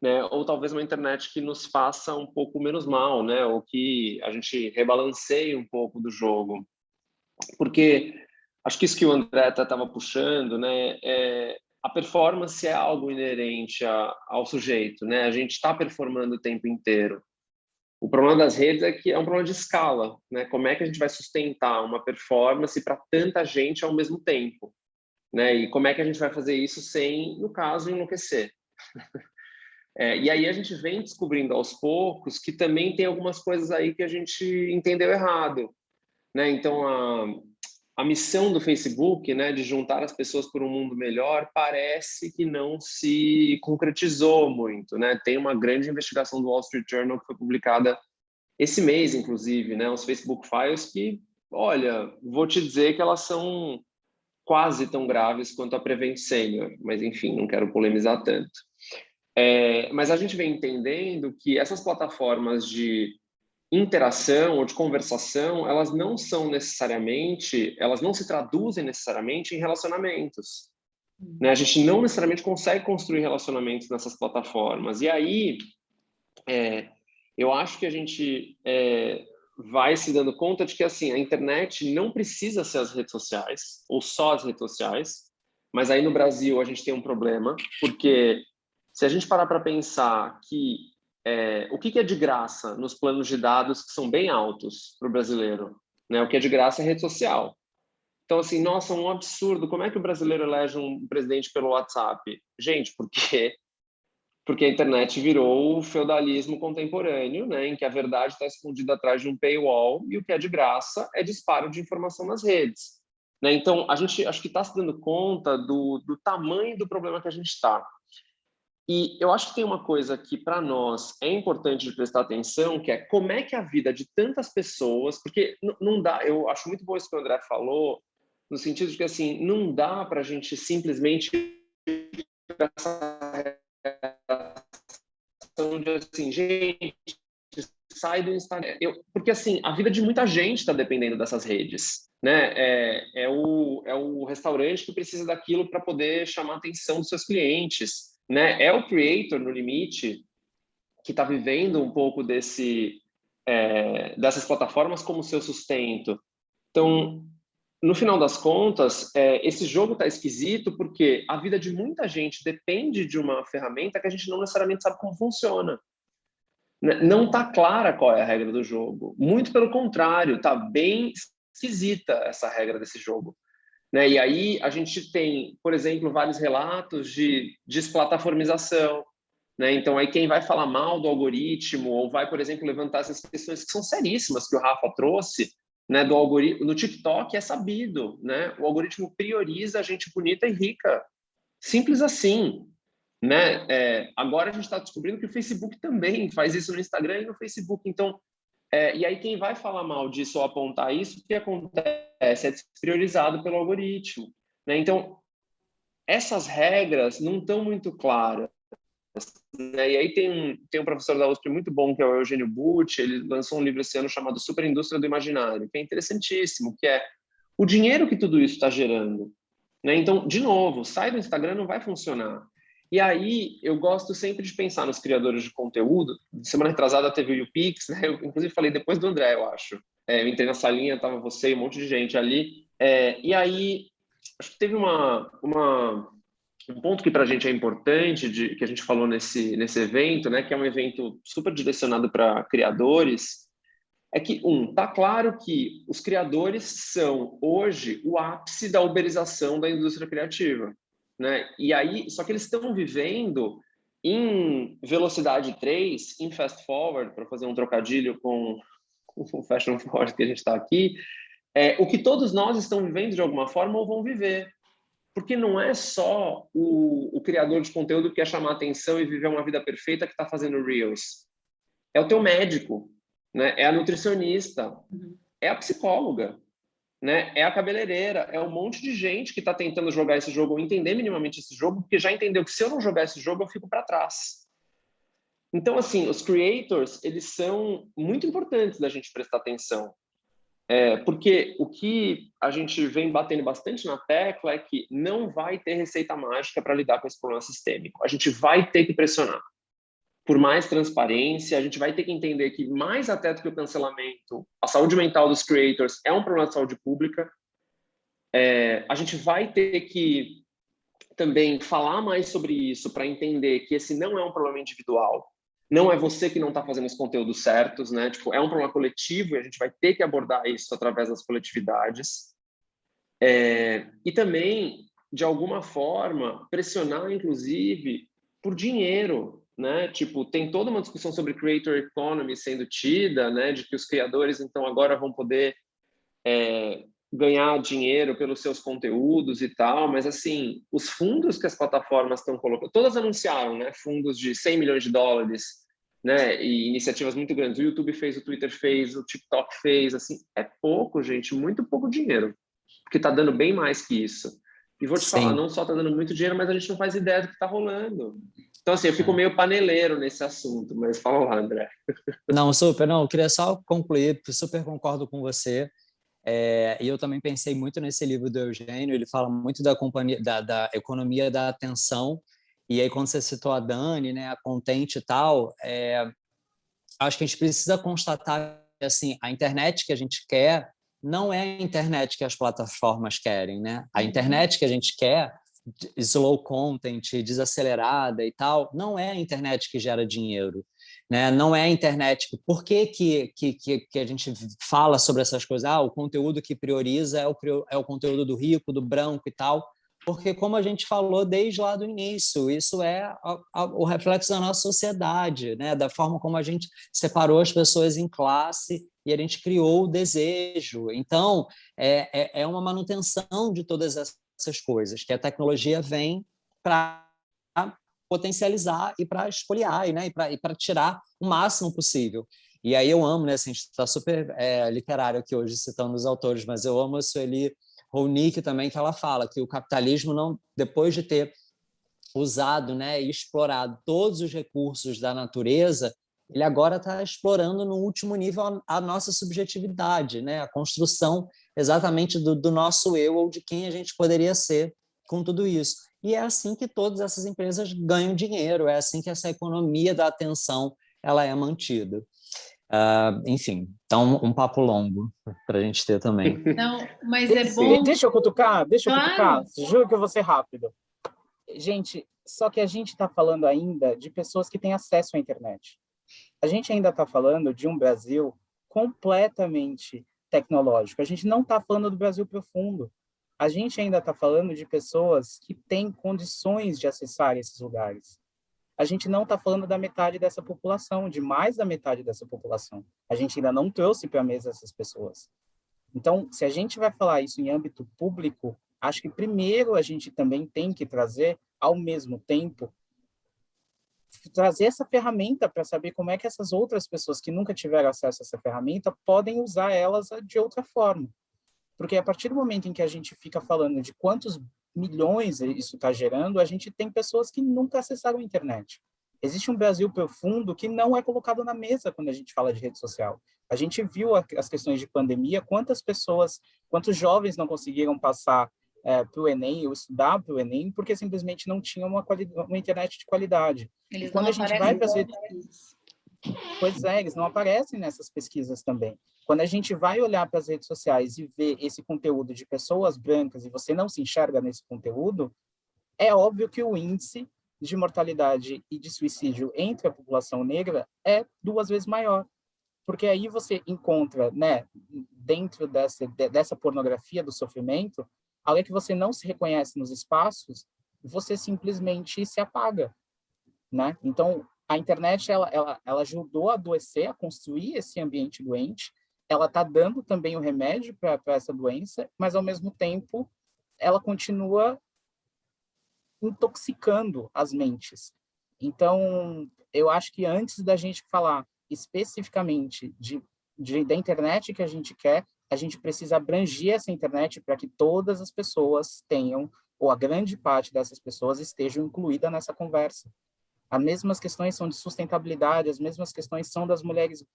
Né? Ou talvez uma internet que nos faça um pouco menos mal, né? Ou que a gente rebalanceie um pouco do jogo. Porque acho que isso que o André estava puxando, né? A performance é algo inerente ao sujeito, né? A gente está performando o tempo inteiro. O problema das redes é que é um problema de escala, né? Como é que a gente vai sustentar uma performance para tanta gente ao mesmo tempo, né? E como é que a gente vai fazer isso sem, no caso, enlouquecer? E aí a gente vem descobrindo aos poucos que também tem algumas coisas aí que a gente entendeu errado, né? Então, a missão do Facebook, né, de juntar as pessoas por um mundo melhor, parece que não se concretizou muito, né? Tem uma grande investigação do Wall Street Journal que foi publicada esse mês, inclusive, né? Os Facebook Files que, olha, vou te dizer que elas são quase tão graves quanto a Prevent Senior, mas enfim, não quero polemizar tanto. Mas a gente vem entendendo que essas plataformas de interação ou de conversação, elas não se traduzem necessariamente em relacionamentos. Né? A gente não necessariamente consegue construir relacionamentos nessas plataformas. E aí, eu acho que a gente vai se dando conta de que assim, a internet não precisa ser as redes sociais, ou só as redes sociais, mas aí no Brasil a gente tem um problema, porque se a gente parar para pensar que o que é de graça nos planos de dados que são bem altos para o brasileiro, né? O que é de graça é rede social. Então, assim, nossa, um absurdo. Como é que o brasileiro elege um presidente pelo WhatsApp? Gente, porque a internet virou o feudalismo contemporâneo, né? Em que a verdade está escondida atrás de um paywall e o que é de graça é disparo de informação nas redes. Né? Então, a gente acho que está se dando conta do tamanho do problema que a gente está. E eu acho que tem uma coisa que, para nós, é importante de prestar atenção, que é como é que a vida de tantas pessoas... Porque não dá... Eu acho muito bom isso que o André falou, no sentido de que, assim, não dá para a gente simplesmente... de assim, gente, sai do Instagram. Porque, assim, a vida de muita gente está dependendo dessas redes. Né? É o restaurante que precisa daquilo para poder chamar a atenção dos seus clientes. Né? É o creator, no limite, que está vivendo um pouco dessas plataformas como seu sustento. Então, no final das contas, esse jogo está esquisito porque a vida de muita gente depende de uma ferramenta que a gente não necessariamente sabe como funciona. Não está clara qual é a regra do jogo. Muito pelo contrário, está bem esquisita essa regra desse jogo. Né? E aí a gente tem, por exemplo, vários relatos de desplataformização. Né? Então, aí quem vai falar mal do algoritmo ou vai, por exemplo, levantar essas questões que são seríssimas que o Rafa trouxe, né, do algoritmo, no TikTok é sabido, né? O algoritmo prioriza a gente bonita e rica. Simples assim. Né? Agora a gente está descobrindo que o Facebook também faz isso no Instagram e no Facebook. Então, e aí quem vai falar mal disso ou apontar isso, o que acontece? É despriorizado pelo algoritmo. Né? Então, essas regras não estão muito claras. Né? E aí tem um professor da USP muito bom, que é o Eugênio Butti, ele lançou um livro esse ano chamado Superindústria do Imaginário, que é interessantíssimo, que é o dinheiro que tudo isso está gerando. Né? Então, de novo, sai do Instagram não vai funcionar. E aí, eu gosto sempre de pensar nos criadores de conteúdo. Semana retrasada teve o YouPix, né? Eu, inclusive, falei depois do André, eu acho. Eu entrei na salinha, estava você e um monte de gente ali. E aí, acho que teve um ponto que para a gente é importante, que a gente falou nesse evento, né? Que é um evento super direcionado para criadores, é que, tá claro que os criadores são, hoje, o ápice da uberização da indústria criativa. Né? E aí, só que eles estão vivendo Em velocidade 3, em fast forward, para fazer um trocadilho com o fashion forward que a gente está aqui, o que todos nós estamos vivendo de alguma forma ou vão viver. Porque não é só o criador de conteúdo que quer chamar atenção e viver uma vida perfeita que está fazendo Reels. É o teu médico, né? É a nutricionista, é a psicóloga, né? É a cabeleireira, é um monte de gente que está tentando jogar esse jogo ou entender minimamente esse jogo, porque já entendeu que se eu não jogar esse jogo, eu fico para trás. Então, assim, os creators, eles são muito importantes da gente prestar atenção. Porque o que a gente vem batendo bastante na tecla é que não vai ter receita mágica para lidar com esse problema sistêmico. A gente vai ter que pressionar por mais transparência, a gente vai ter que entender que, mais até do que o cancelamento, a saúde mental dos creators é um problema de saúde pública. A gente vai ter que também falar mais sobre isso para entender que esse não é um problema individual, não é você que não está fazendo os conteúdos certos, né? Tipo, é um problema coletivo e a gente vai ter que abordar isso através das coletividades. E também, de alguma forma, pressionar, inclusive, por dinheiro, né? Tipo, tem toda uma discussão sobre creator economy sendo tida, né? De que os criadores, então, agora vão poder ganhar dinheiro pelos seus conteúdos e tal, mas, assim, os fundos que as plataformas estão colocando, todas anunciaram, né? Fundos de 100 milhões de dólares, né? E iniciativas muito grandes. O YouTube fez, o Twitter fez, o TikTok fez, assim, é pouco, gente, muito pouco dinheiro, porque está dando bem mais que isso. E vou te falar, não só está dando muito dinheiro, mas a gente não faz ideia do que está rolando. Então, assim, eu fico meio paneleiro nesse assunto, mas fala lá, André. Não, super, não, eu queria só concluir, super concordo com você. E eu também pensei muito nesse livro do Eugênio, ele fala muito da companhia, da economia da atenção, e aí quando você citou a Dani, né, a Contente e tal, acho que a gente precisa constatar que, assim, a internet que a gente quer não é a internet que as plataformas querem, né? A internet que a gente quer, slow content, desacelerada e tal, não é a internet que gera dinheiro, né? Não é a internet. Por que a gente fala sobre essas coisas? O conteúdo que prioriza é o conteúdo do rico, do branco e tal. Porque, como a gente falou desde lá do início, isso é o reflexo da nossa sociedade, né? Da forma como a gente separou as pessoas em classe e a gente criou o desejo. Então, é uma manutenção de todas essas coisas, que a tecnologia vem para potencializar e para espoliar, né? E para tirar o máximo possível. E aí eu amo, né? Assim, a gente está super literário aqui hoje, citando os autores, mas eu amo a Sueli Ronick também, que ela fala que o capitalismo, não, depois de ter usado, né, e explorado todos os recursos da natureza, ele agora está explorando no último nível a nossa subjetividade, né, a construção exatamente do nosso eu ou de quem a gente poderia ser com tudo isso. E é assim que todas essas empresas ganham dinheiro, é assim que essa economia da atenção ela é mantida. Enfim, então um papo longo para a gente ter também. Não, mas é bom. Deixa eu cutucar, Claro. Juro que eu vou ser rápido. Gente, só que a gente está falando ainda de pessoas que têm acesso à internet. A gente ainda está falando de um Brasil completamente tecnológico. A gente não está falando do Brasil profundo. A gente ainda está falando de pessoas que têm condições de acessar esses lugares. A gente não está falando da metade dessa população, de mais da metade dessa população. A gente ainda não trouxe para a mesa essas pessoas. Então, se a gente vai falar isso em âmbito público, acho que primeiro a gente também tem que trazer, ao mesmo tempo, trazer essa ferramenta para saber como é que essas outras pessoas que nunca tiveram acesso a essa ferramenta podem usar elas de outra forma. Porque a partir do momento em que a gente fica falando de quantos milhões isso está gerando, a gente tem pessoas que nunca acessaram a internet. Existe um Brasil profundo que não é colocado na mesa quando a gente fala de rede social. A gente viu as questões de pandemia, quantas pessoas, quantos jovens não conseguiram passar para o Enem ou estudar para o Enem porque simplesmente não tinham uma internet de qualidade. Eles e quando não a gente vai para as redes. Pois é, eles não aparecem nessas pesquisas também. Quando a gente vai olhar para as redes sociais e ver esse conteúdo de pessoas brancas e você não se enxerga nesse conteúdo, é óbvio que o índice de mortalidade e de suicídio entre a população negra é 2 vezes maior. Porque aí você encontra, né, dentro dessa pornografia do sofrimento, além que você não se reconhece nos espaços, você simplesmente se apaga. né? Então, a internet, ela ajudou a adoecer, a construir esse ambiente doente, ela está dando também o remédio para essa doença, mas, ao mesmo tempo, ela continua intoxicando as mentes. Então, eu acho que antes da gente falar especificamente da internet que a gente quer, a gente precisa abranger essa internet para que todas as pessoas tenham, ou a grande parte dessas pessoas estejam incluídas nessa conversa. As mesmas questões são de sustentabilidade, as mesmas questões são das mulheres.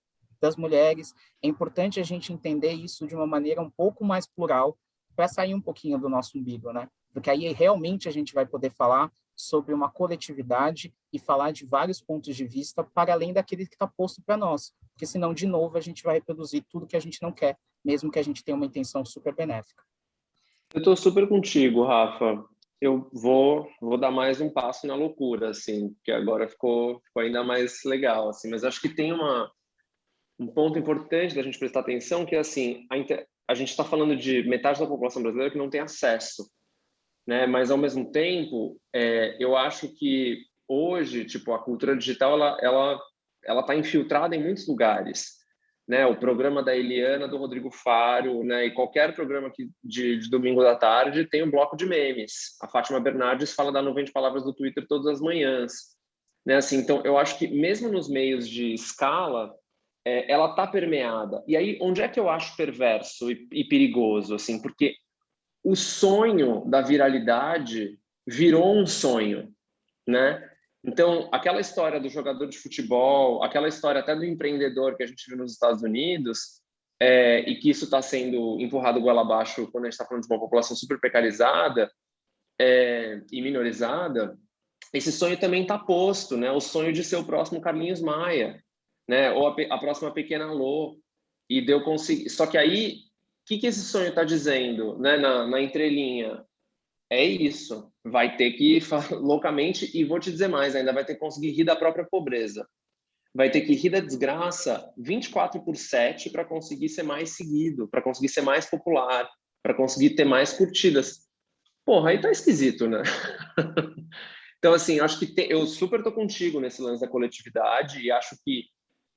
É importante a gente entender isso de uma maneira um pouco mais plural, para sair um pouquinho do nosso umbigo, né? Porque aí realmente a gente vai poder falar sobre uma coletividade e falar de vários pontos de vista para além daquele que está posto para nós. Porque senão, de novo, a gente vai reproduzir tudo que a gente não quer, mesmo que a gente tenha uma intenção super benéfica. Eu estou super contigo, Rafa. Eu vou dar mais um passo na loucura, assim, que agora ficou ainda mais legal, assim. Mas acho que tem um ponto importante da gente prestar atenção, que é assim, a gente está falando de metade da população brasileira que não tem acesso, né? Mas, ao mesmo tempo, eu acho que hoje, tipo, a cultura digital, ela está infiltrada em muitos lugares, né? O programa da Eliana, do Rodrigo Faro, né? E qualquer programa de domingo da tarde tem um bloco de memes. A Fátima Bernardes fala da nuvem de palavras do Twitter todas as manhãs, né? Assim, então, eu acho que mesmo nos meios de escala, ela está permeada. E aí, onde é que eu acho perverso e perigoso, assim? Porque o sonho da viralidade virou um sonho, né? Então, aquela história do jogador de futebol, aquela história até do empreendedor que a gente viu nos Estados Unidos, e que isso está sendo empurrado goela abaixo quando a gente está falando de uma população super precarizada e minorizada, esse sonho também está posto, né? O sonho de ser o próximo Carlinhos Maia, né? Ou a próxima Pequena Lô. E deu conseguir. Só que aí, o que esse sonho está dizendo, né? Na entrelinha? É isso. Vai ter que loucamente, e vou te dizer mais, ainda vai ter que conseguir rir da própria pobreza. Vai ter que rir da desgraça 24/7 para conseguir ser mais seguido, para conseguir ser mais popular, para conseguir ter mais curtidas. Porra, aí tá esquisito, né? Então, assim, acho que eu super tô contigo nesse lance da coletividade e acho que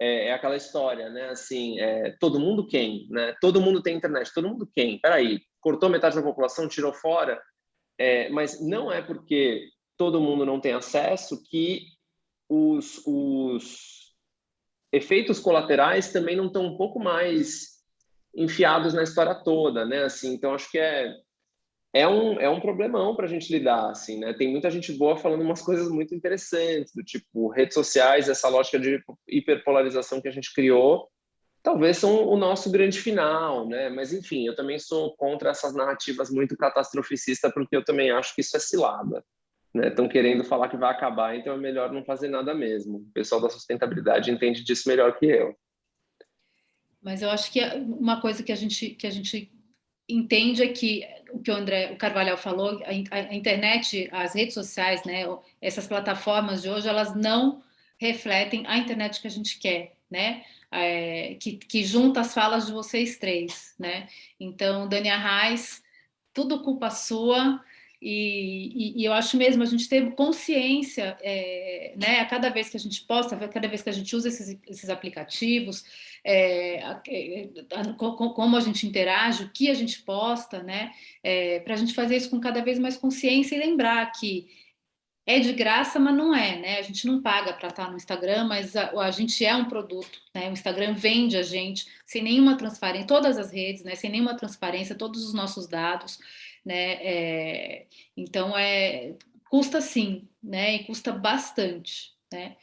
é aquela história, né? Assim, todo mundo quem, né? Todo mundo tem internet, todo mundo quem? Peraí, cortou metade da população, tirou fora, mas não é porque todo mundo não tem acesso que os efeitos colaterais também não estão um pouco mais enfiados na história toda, né? Assim, então, acho que é um problemão para a gente lidar, assim, né? Tem muita gente boa falando umas coisas muito interessantes, do tipo, redes sociais, essa lógica de hiperpolarização que a gente criou, talvez são o nosso grande final, né? Mas, enfim, eu também sou contra essas narrativas muito catastroficistas, porque eu também acho que isso é cilada, né? Estão querendo falar que vai acabar, então é melhor não fazer nada mesmo. O pessoal da sustentabilidade entende disso melhor que eu. Mas eu acho que uma coisa que a gente entende é que o que o Carvalhal falou, a internet, as redes sociais, né, essas plataformas de hoje, elas não refletem a internet que a gente quer, né? Que junta as falas de vocês três, né? Então, Dani Arraes, tudo culpa sua. E eu acho mesmo a gente ter consciência, né, a cada vez que a gente posta, a cada vez que a gente usa esses aplicativos, como a gente interage, o que a gente posta, né, para a gente fazer isso com cada vez mais consciência e lembrar que é de graça, mas não é, né? A gente não paga para estar no Instagram, mas a gente é um produto, né? O Instagram vende a gente sem nenhuma transparência, todas as redes, né? Sem nenhuma transparência, todos os nossos dados, né? Então custa sim, né? E custa bastante, né?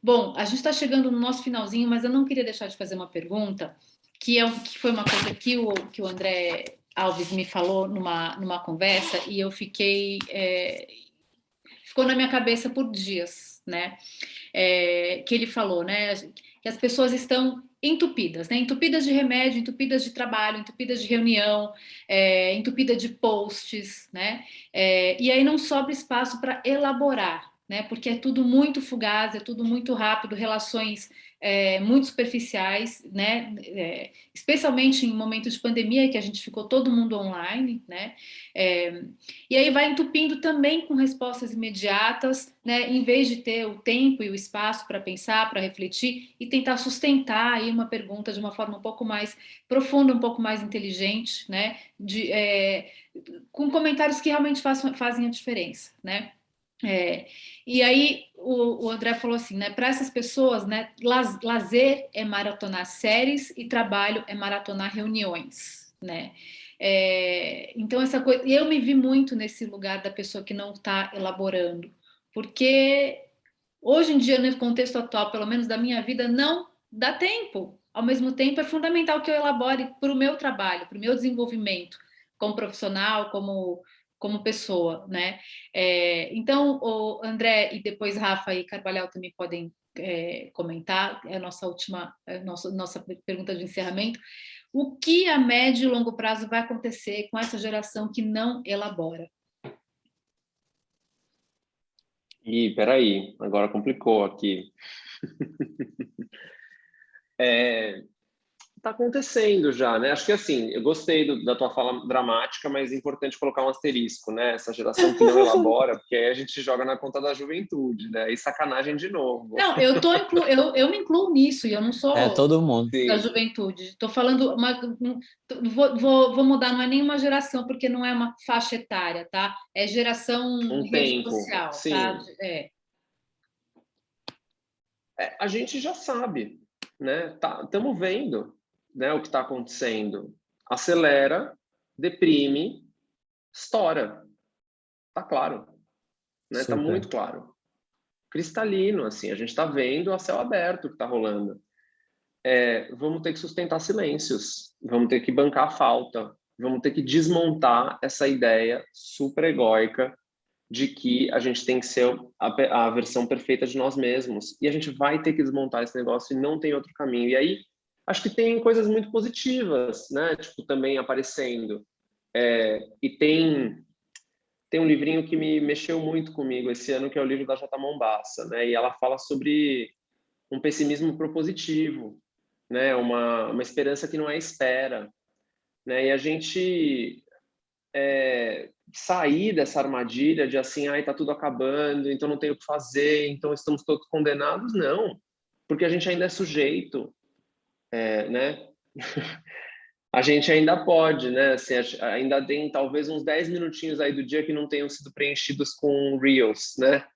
Bom, a gente está chegando no nosso finalzinho, mas eu não queria deixar de fazer uma pergunta que foi uma coisa que o André Alves me falou numa conversa e eu ficou na minha cabeça por dias, né? Que ele falou, né? Que as pessoas estão entupidas, né? Entupidas de remédio, entupidas de trabalho, entupidas de reunião, entupidas de posts, né? E aí não sobra espaço para elaborar, né? Porque é tudo muito fugaz, é tudo muito rápido, relações muito superficiais, né? Especialmente em momentos de pandemia, que a gente ficou todo mundo online, né? E aí vai entupindo também com respostas imediatas, né? Em vez de ter o tempo e o espaço para pensar, para refletir e tentar sustentar aí uma pergunta de uma forma um pouco mais profunda, um pouco mais inteligente, né? Com comentários que realmente fazem a diferença, né? E aí o André falou assim, né? Para essas pessoas, né? Lazer é maratonar séries e trabalho é maratonar reuniões, né? Então essa coisa, eu me vi muito nesse lugar da pessoa que não está elaborando, porque hoje em dia, no contexto atual, pelo menos da minha vida, não dá tempo. Ao mesmo tempo, é fundamental que eu elabore para o meu trabalho, para o meu desenvolvimento como profissional, como pessoa, né? Então, o André e depois Rafa e Carvalhal também podem comentar, é a nossa última, nossa pergunta de encerramento. O que a médio e longo prazo vai acontecer com essa geração que não elabora? Ih, peraí, agora complicou aqui. Tá acontecendo já, né? Acho que assim, eu gostei da tua fala dramática, mas é importante colocar um asterisco, né? Essa geração que não elabora, porque aí a gente joga na conta da juventude, né? E sacanagem de novo. Não, eu me incluo nisso, e eu não sou Todo mundo. da Sim, juventude. Estou falando, vou mudar, não é nenhuma geração, porque não é uma faixa etária, tá? É geração um rede tempo, social, tá? sim. A gente já sabe, né? Estamos vendo, né, o que está acontecendo. Acelera, deprime, estoura. Tá claro, né? Tá Super. muito claro. Cristalino, assim, a gente está vendo a céu aberto o que está rolando. Vamos ter que sustentar silêncios, vamos ter que bancar a falta, vamos ter que desmontar essa ideia super egóica de que a gente tem que ser a versão perfeita de nós mesmos. E a gente vai ter que desmontar esse negócio e não tem outro caminho. E aí, acho que tem coisas muito positivas, né? Tipo, também aparecendo. E tem um livrinho que me mexeu muito comigo esse ano, que é o livro da Jota Mombassa, né? E ela fala sobre um pessimismo propositivo, né? Uma esperança que não é espera, né? E a gente sair dessa armadilha de assim, ai, tá tudo acabando, então não tem o que fazer, então estamos todos condenados, não, porque a gente ainda é sujeito, né? A gente ainda pode, né? Assim, ainda tem talvez uns 10 minutinhos aí do dia que não tenham sido preenchidos com Reels, né?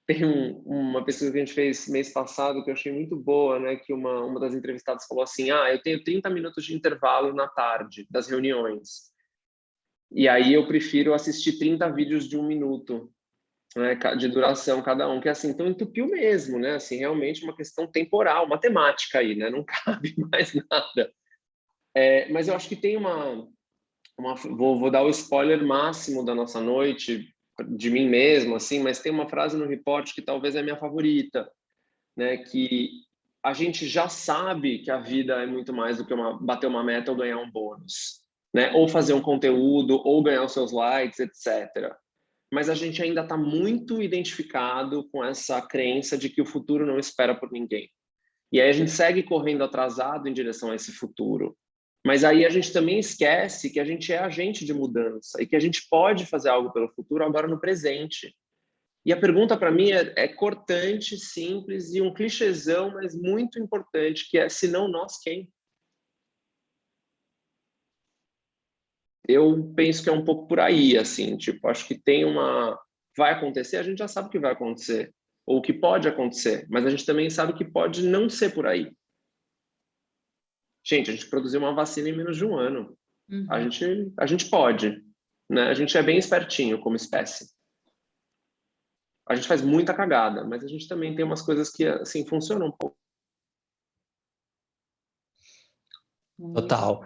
Tem uma pesquisa que a gente fez mês passado que eu achei muito boa, né? Que uma das entrevistadas falou assim, eu tenho 30 minutos de intervalo na tarde das reuniões. E aí eu prefiro assistir 30 vídeos de 1 minuto, né, de duração cada um, que é assim, então entupiu mesmo, né? Assim, realmente uma questão temporal, matemática aí, né? Não cabe mais nada. Mas eu acho que tem vou dar o spoiler máximo da nossa noite, de mim mesmo, assim, mas tem uma frase no report que talvez é a minha favorita, né? Que a gente já sabe que a vida é muito mais do que bater uma meta ou ganhar um bônus, né? Ou fazer um conteúdo, ou ganhar os seus likes, etc. Mas a gente ainda está muito identificado com essa crença de que o futuro não espera por ninguém. E aí a gente segue correndo atrasado em direção a esse futuro. Mas aí a gente também esquece que a gente é agente de mudança e que a gente pode fazer algo pelo futuro agora no presente. E a pergunta para mim é cortante, simples e um clichêzão, mas muito importante, que é: se não nós, quem? Eu penso que é um pouco por aí, assim, tipo, acho que vai acontecer, a gente já sabe o que vai acontecer, ou o que pode acontecer, mas a gente também sabe que pode não ser por aí. Gente, a gente produziu uma vacina em menos de um ano. A Uhum. gente pode, né? A gente é bem espertinho como espécie. A gente faz muita cagada, mas a gente também tem umas coisas que, assim, funcionam um pouco. Total.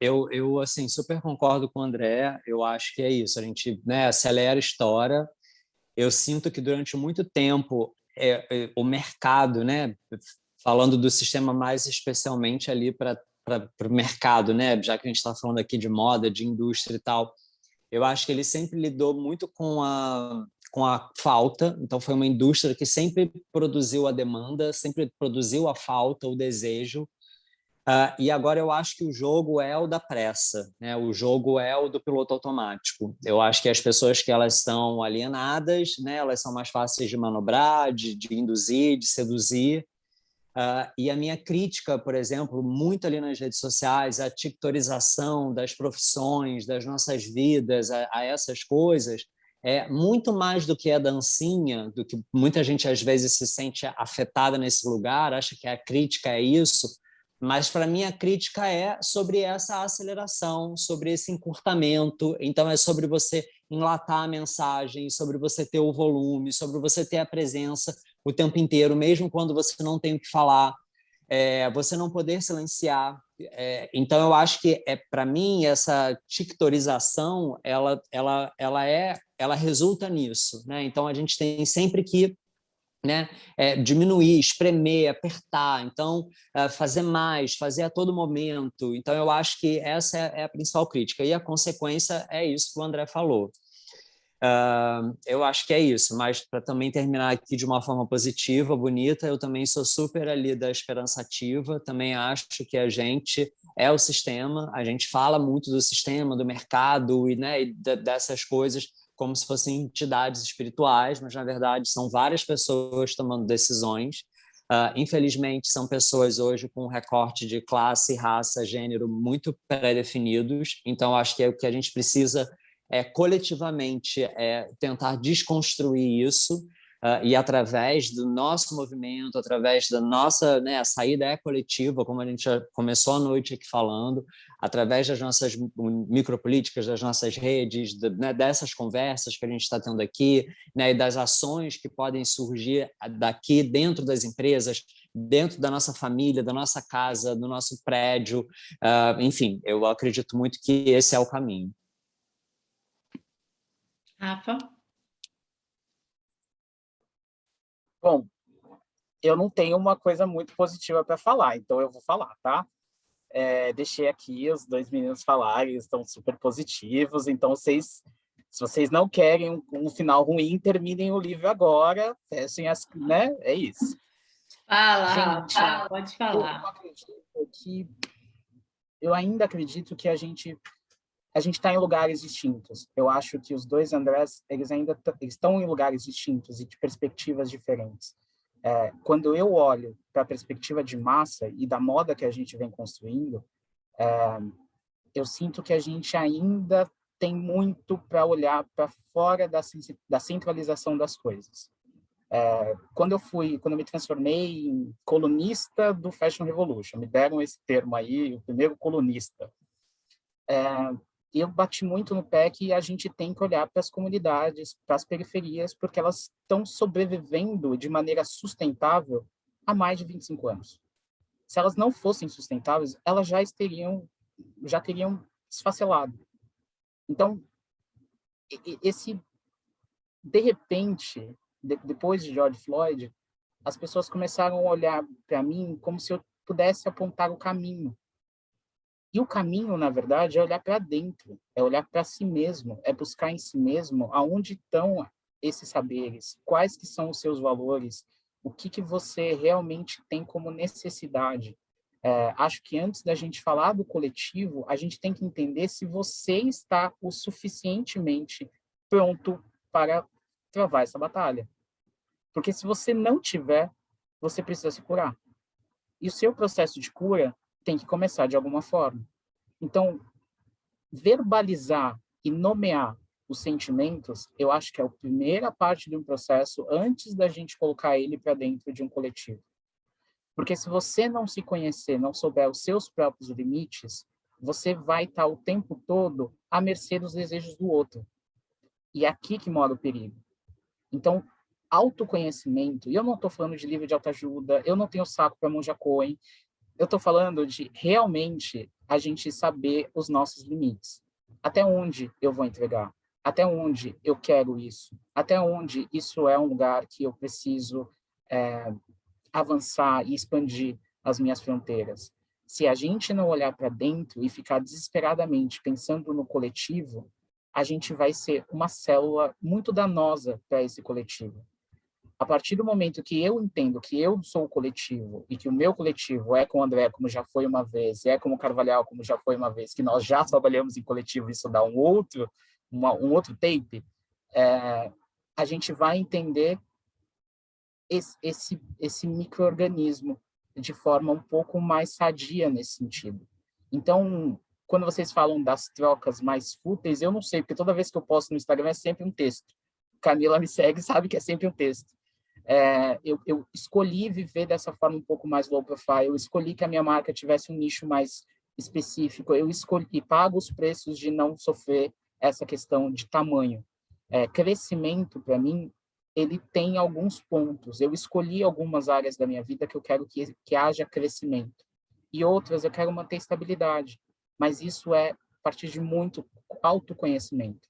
Eu assim, super concordo com o André. Eu acho que é isso. A gente, né, acelera a história. Eu sinto que durante muito tempo o mercado, né, falando do sistema mais especialmente ali para o mercado, né, já que a gente está falando aqui de moda, de indústria e tal, eu acho que ele sempre lidou muito com com a falta, então foi uma indústria que sempre produziu a demanda, sempre produziu a falta, o desejo, e agora eu acho que o jogo é o da pressa, né? O jogo é o do piloto automático. Eu acho que as pessoas que elas estão alienadas, né? Elas são mais fáceis de manobrar, de induzir, de seduzir. E a minha crítica, por exemplo, muito ali nas redes sociais, a tiktorização das profissões, das nossas vidas, a essas coisas, é muito mais do que a dancinha, do que muita gente às vezes se sente afetada nesse lugar, acha que a crítica é isso, mas para mim a crítica é sobre essa aceleração, sobre esse encurtamento. Então é sobre você enlatar a mensagem, sobre você ter o volume, sobre você ter a presença o tempo inteiro, mesmo quando você não tem o que falar, você não poder silenciar. Então eu acho que para mim essa tiktorização ela resulta nisso, né? Então a gente tem sempre que, né, diminuir, espremer, apertar, então fazer mais, fazer a todo momento. Então eu acho que essa é a principal crítica, e a consequência é isso que o André falou. Eu acho que é isso, mas para também terminar aqui de uma forma positiva, bonita, eu também sou super ali da esperançativa, também acho que a gente é o sistema, a gente fala muito do sistema, do mercado, né, e dessas coisas, como se fossem entidades espirituais, mas na verdade são várias pessoas tomando decisões. Infelizmente, são pessoas hoje com um recorte de classe, raça, gênero muito pré-definidos, então acho que o que a gente precisa coletivamente tentar desconstruir isso, e através do nosso movimento, através da nossa, né, a saída é coletiva, como a gente já começou a noite aqui falando, através das nossas micropolíticas, das nossas redes, né, dessas conversas que a gente está tendo aqui, né, e das ações que podem surgir daqui dentro das empresas, dentro da nossa família, da nossa casa, do nosso prédio, enfim, eu acredito muito que esse é o caminho. Rafa? Bom, eu não tenho uma coisa muito positiva para falar, então eu vou falar, tá? Deixei aqui os dois meninos falarem, eles estão super positivos, então se vocês não querem um final ruim, terminem o livro agora, fechem as, né? É isso. Fala, Gente, Rafa, pode falar. Eu ainda acredito que a gente está em lugares distintos. Eu acho que os dois Andrés, eles ainda estão em lugares distintos e de perspectivas diferentes. Quando eu olho para a perspectiva de massa e da moda que a gente vem construindo, eu sinto que a gente ainda tem muito para olhar para fora da centralização das coisas. Quando eu me transformei em colunista do Fashion Revolution, me deram esse termo aí, o primeiro colunista, eu bati muito no pé que a gente tem que olhar para as comunidades, para as periferias, porque elas estão sobrevivendo de maneira sustentável há mais de 25 anos. Se elas não fossem sustentáveis, elas já teriam esfacelado. Então, de repente, depois de George Floyd, as pessoas começaram a olhar para mim como se eu pudesse apontar o caminho. E o caminho, na verdade, é olhar para dentro, é olhar para si mesmo, é buscar em si mesmo aonde estão esses saberes, quais que são os seus valores, o que você realmente tem como necessidade. Acho que antes da gente falar do coletivo, a gente tem que entender se você está o suficientemente pronto para travar essa batalha. Porque se você não tiver, você precisa se curar. E o seu processo de cura tem que começar de alguma forma. Então, verbalizar e nomear os sentimentos, eu acho que é a primeira parte de um processo antes da gente colocar ele para dentro de um coletivo. Porque se você não se conhecer, não souber os seus próprios limites, você vai estar o tempo todo à mercê dos desejos do outro. E é aqui que mora o perigo. Então, autoconhecimento, e eu não estou falando de livro de autoajuda, eu não tenho saco para Monja Cohen, eu estou falando de realmente a gente saber os nossos limites. Até onde eu vou entregar? Até onde eu quero isso? Até onde isso é um lugar que eu preciso avançar e expandir as minhas fronteiras? Se a gente não olhar para dentro e ficar desesperadamente pensando no coletivo, a gente vai ser uma célula muito danosa para esse coletivo. A partir do momento que eu entendo que eu sou o coletivo e que o meu coletivo é com o André, como já foi uma vez, é com o Carvalhal, como já foi uma vez, que nós já trabalhamos em coletivo, isso dá um outro tape, a gente vai entender esse micro-organismo de forma um pouco mais sadia nesse sentido. Então, quando vocês falam das trocas mais fúteis, eu não sei, porque toda vez que eu posto no Instagram é sempre um texto. Camila me segue, sabe que é sempre um texto. Eu escolhi viver dessa forma um pouco mais low profile, eu escolhi que a minha marca tivesse um nicho mais específico, eu escolhi, pago os preços de não sofrer essa questão de tamanho. Crescimento, para mim, ele tem alguns pontos. Eu escolhi algumas áreas da minha vida que eu quero que haja crescimento. E outras eu quero manter estabilidade. Mas isso é a partir de muito autoconhecimento.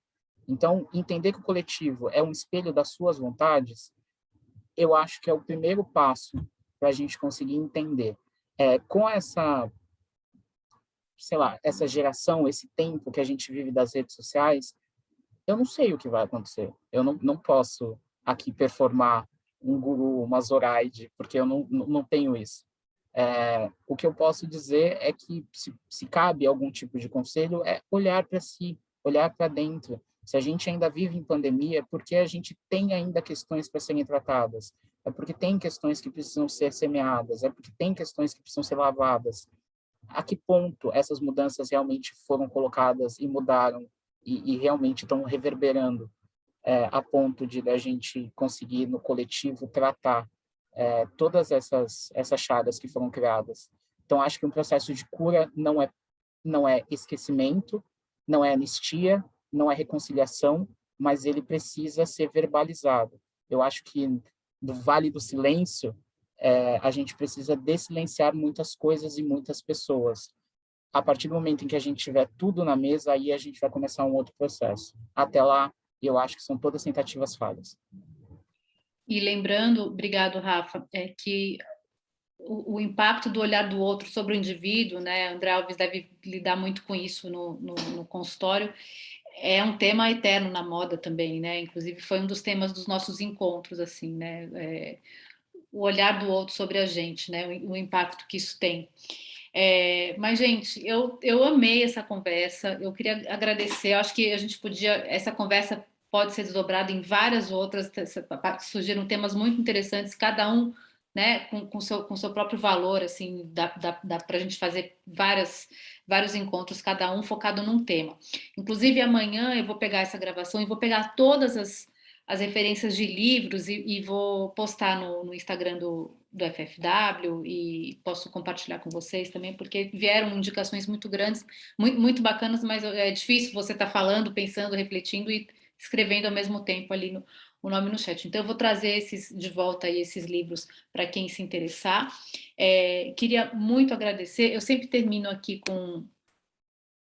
Então, entender que o coletivo é um espelho das suas vontades, eu acho que é o primeiro passo para a gente conseguir entender. Com essa, sei lá, essa geração, esse tempo que a gente vive das redes sociais, eu não sei o que vai acontecer. Eu não posso aqui performar um guru, uma Zoraide, porque eu não tenho isso. O que eu posso dizer é que, se cabe algum tipo de conselho, é olhar para si, olhar para dentro. Se a gente ainda vive em pandemia, é porque a gente tem ainda questões para serem tratadas. É porque tem questões que precisam ser semeadas, é porque tem questões que precisam ser lavadas. A que ponto essas mudanças realmente foram colocadas e mudaram e realmente estão reverberando a ponto de a gente conseguir, no coletivo, tratar todas essas chagas que foram criadas. Então, acho que um processo de cura não é esquecimento, não é anistia, não é reconciliação, mas ele precisa ser verbalizado. Eu acho que no Vale do Silêncio, a gente precisa desilenciar muitas coisas e muitas pessoas. A partir do momento em que a gente tiver tudo na mesa, aí a gente vai começar um outro processo. Até lá, eu acho que são todas tentativas falhas. E lembrando, obrigado, Rafa, que o impacto do olhar do outro sobre o indivíduo, né? André Alves deve lidar muito com isso no consultório. É um tema eterno na moda também, né? Inclusive foi um dos temas dos nossos encontros, assim, né? O olhar do outro sobre a gente, né? O impacto que isso tem. Mas, gente, eu amei essa conversa. Eu queria agradecer. Eu acho que a gente podia. Essa conversa pode ser desdobrada em várias outras. Surgiram temas muito interessantes, cada um, né, com seu próprio valor. Assim, dá para a gente fazer vários encontros, cada um focado num tema. Inclusive, amanhã eu vou pegar essa gravação e vou pegar todas as referências de livros e vou postar no Instagram do FFW e posso compartilhar com vocês também, porque vieram indicações muito grandes, muito bacanas, mas é difícil você estar falando, pensando, refletindo e escrevendo ao mesmo tempo ali o nome no chat. Então, eu vou trazer de volta aí esses livros para quem se interessar. Queria muito agradecer. Eu sempre termino aqui com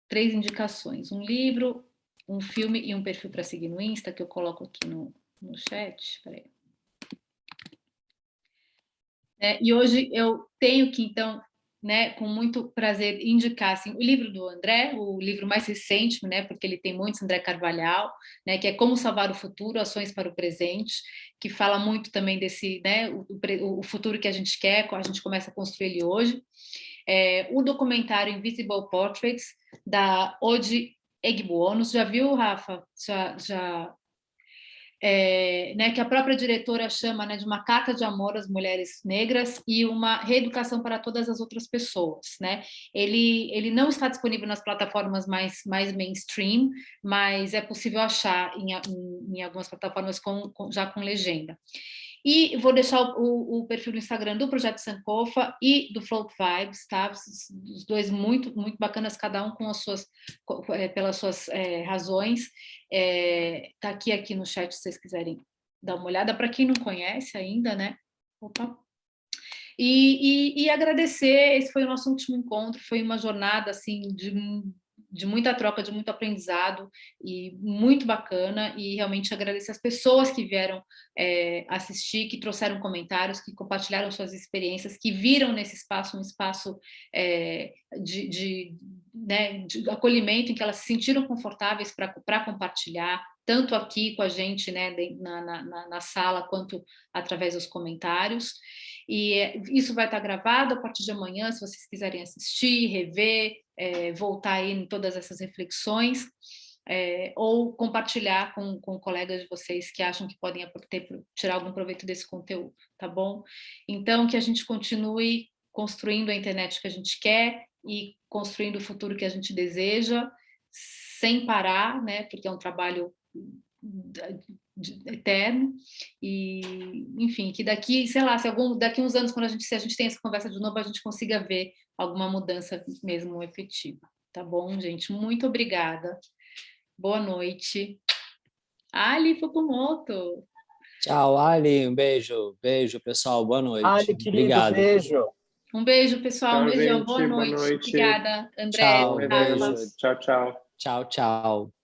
3 indicações: um livro, um filme e um perfil para seguir no Insta, que eu coloco aqui no chat. Peraí. E hoje eu tenho que, então, né, com muito prazer, indicar assim, o livro do André, o livro mais recente, né, porque ele tem muitos, André Carvalhal, né, que é Como Salvar o Futuro, Ações para o Presente, que fala muito também desse, né, o futuro que a gente quer, a gente começa a construir ele hoje. O documentário Invisible Portraits, da Odi Egbuonos. Já viu, Rafa? Né, que a própria diretora chama, né, de uma carta de amor às mulheres negras e uma reeducação para todas as outras pessoas, né? Ele não está disponível nas plataformas mais mainstream, mas é possível achar em algumas plataformas já com legenda. E vou deixar o perfil do Instagram do Projeto Sankofa e do Float Vibes, tá? Os dois muito bacanas, cada um com pelas suas razões. Tá aqui no chat, se vocês quiserem dar uma olhada. Para quem não conhece ainda, né? Opa! E agradecer, esse foi o nosso último encontro, foi uma jornada assim de muita troca, de muito aprendizado e muito bacana, e realmente agradecer as pessoas que vieram assistir, que trouxeram comentários, que compartilharam suas experiências, que viram nesse espaço um espaço né, de acolhimento, em que elas se sentiram confortáveis para compartilhar, tanto aqui com a gente, né, na sala, quanto através dos comentários. E isso vai estar gravado a partir de amanhã, se vocês quiserem assistir, rever, voltar aí em todas essas reflexões, ou compartilhar com colegas de vocês que acham que podem tirar algum proveito desse conteúdo, tá bom? Então, que a gente continue construindo a internet que a gente quer e construindo o futuro que a gente deseja, sem parar, né, porque é um trabalho eterno, e enfim, que daqui, sei lá, daqui uns anos, se a gente tem essa conversa de novo, a gente consiga ver alguma mudança mesmo efetiva, tá bom, gente? Muito obrigada, boa noite. Ali Fukumoto. Tchau, Ali, um beijo, pessoal, boa noite. Ali, querido, Obrigado. beijo. Um beijo, pessoal, um Tchau, beijão, gente, boa noite. Obrigada, André. Tchau, Beijo. Carla. Tchau, tchau. Tchau, tchau.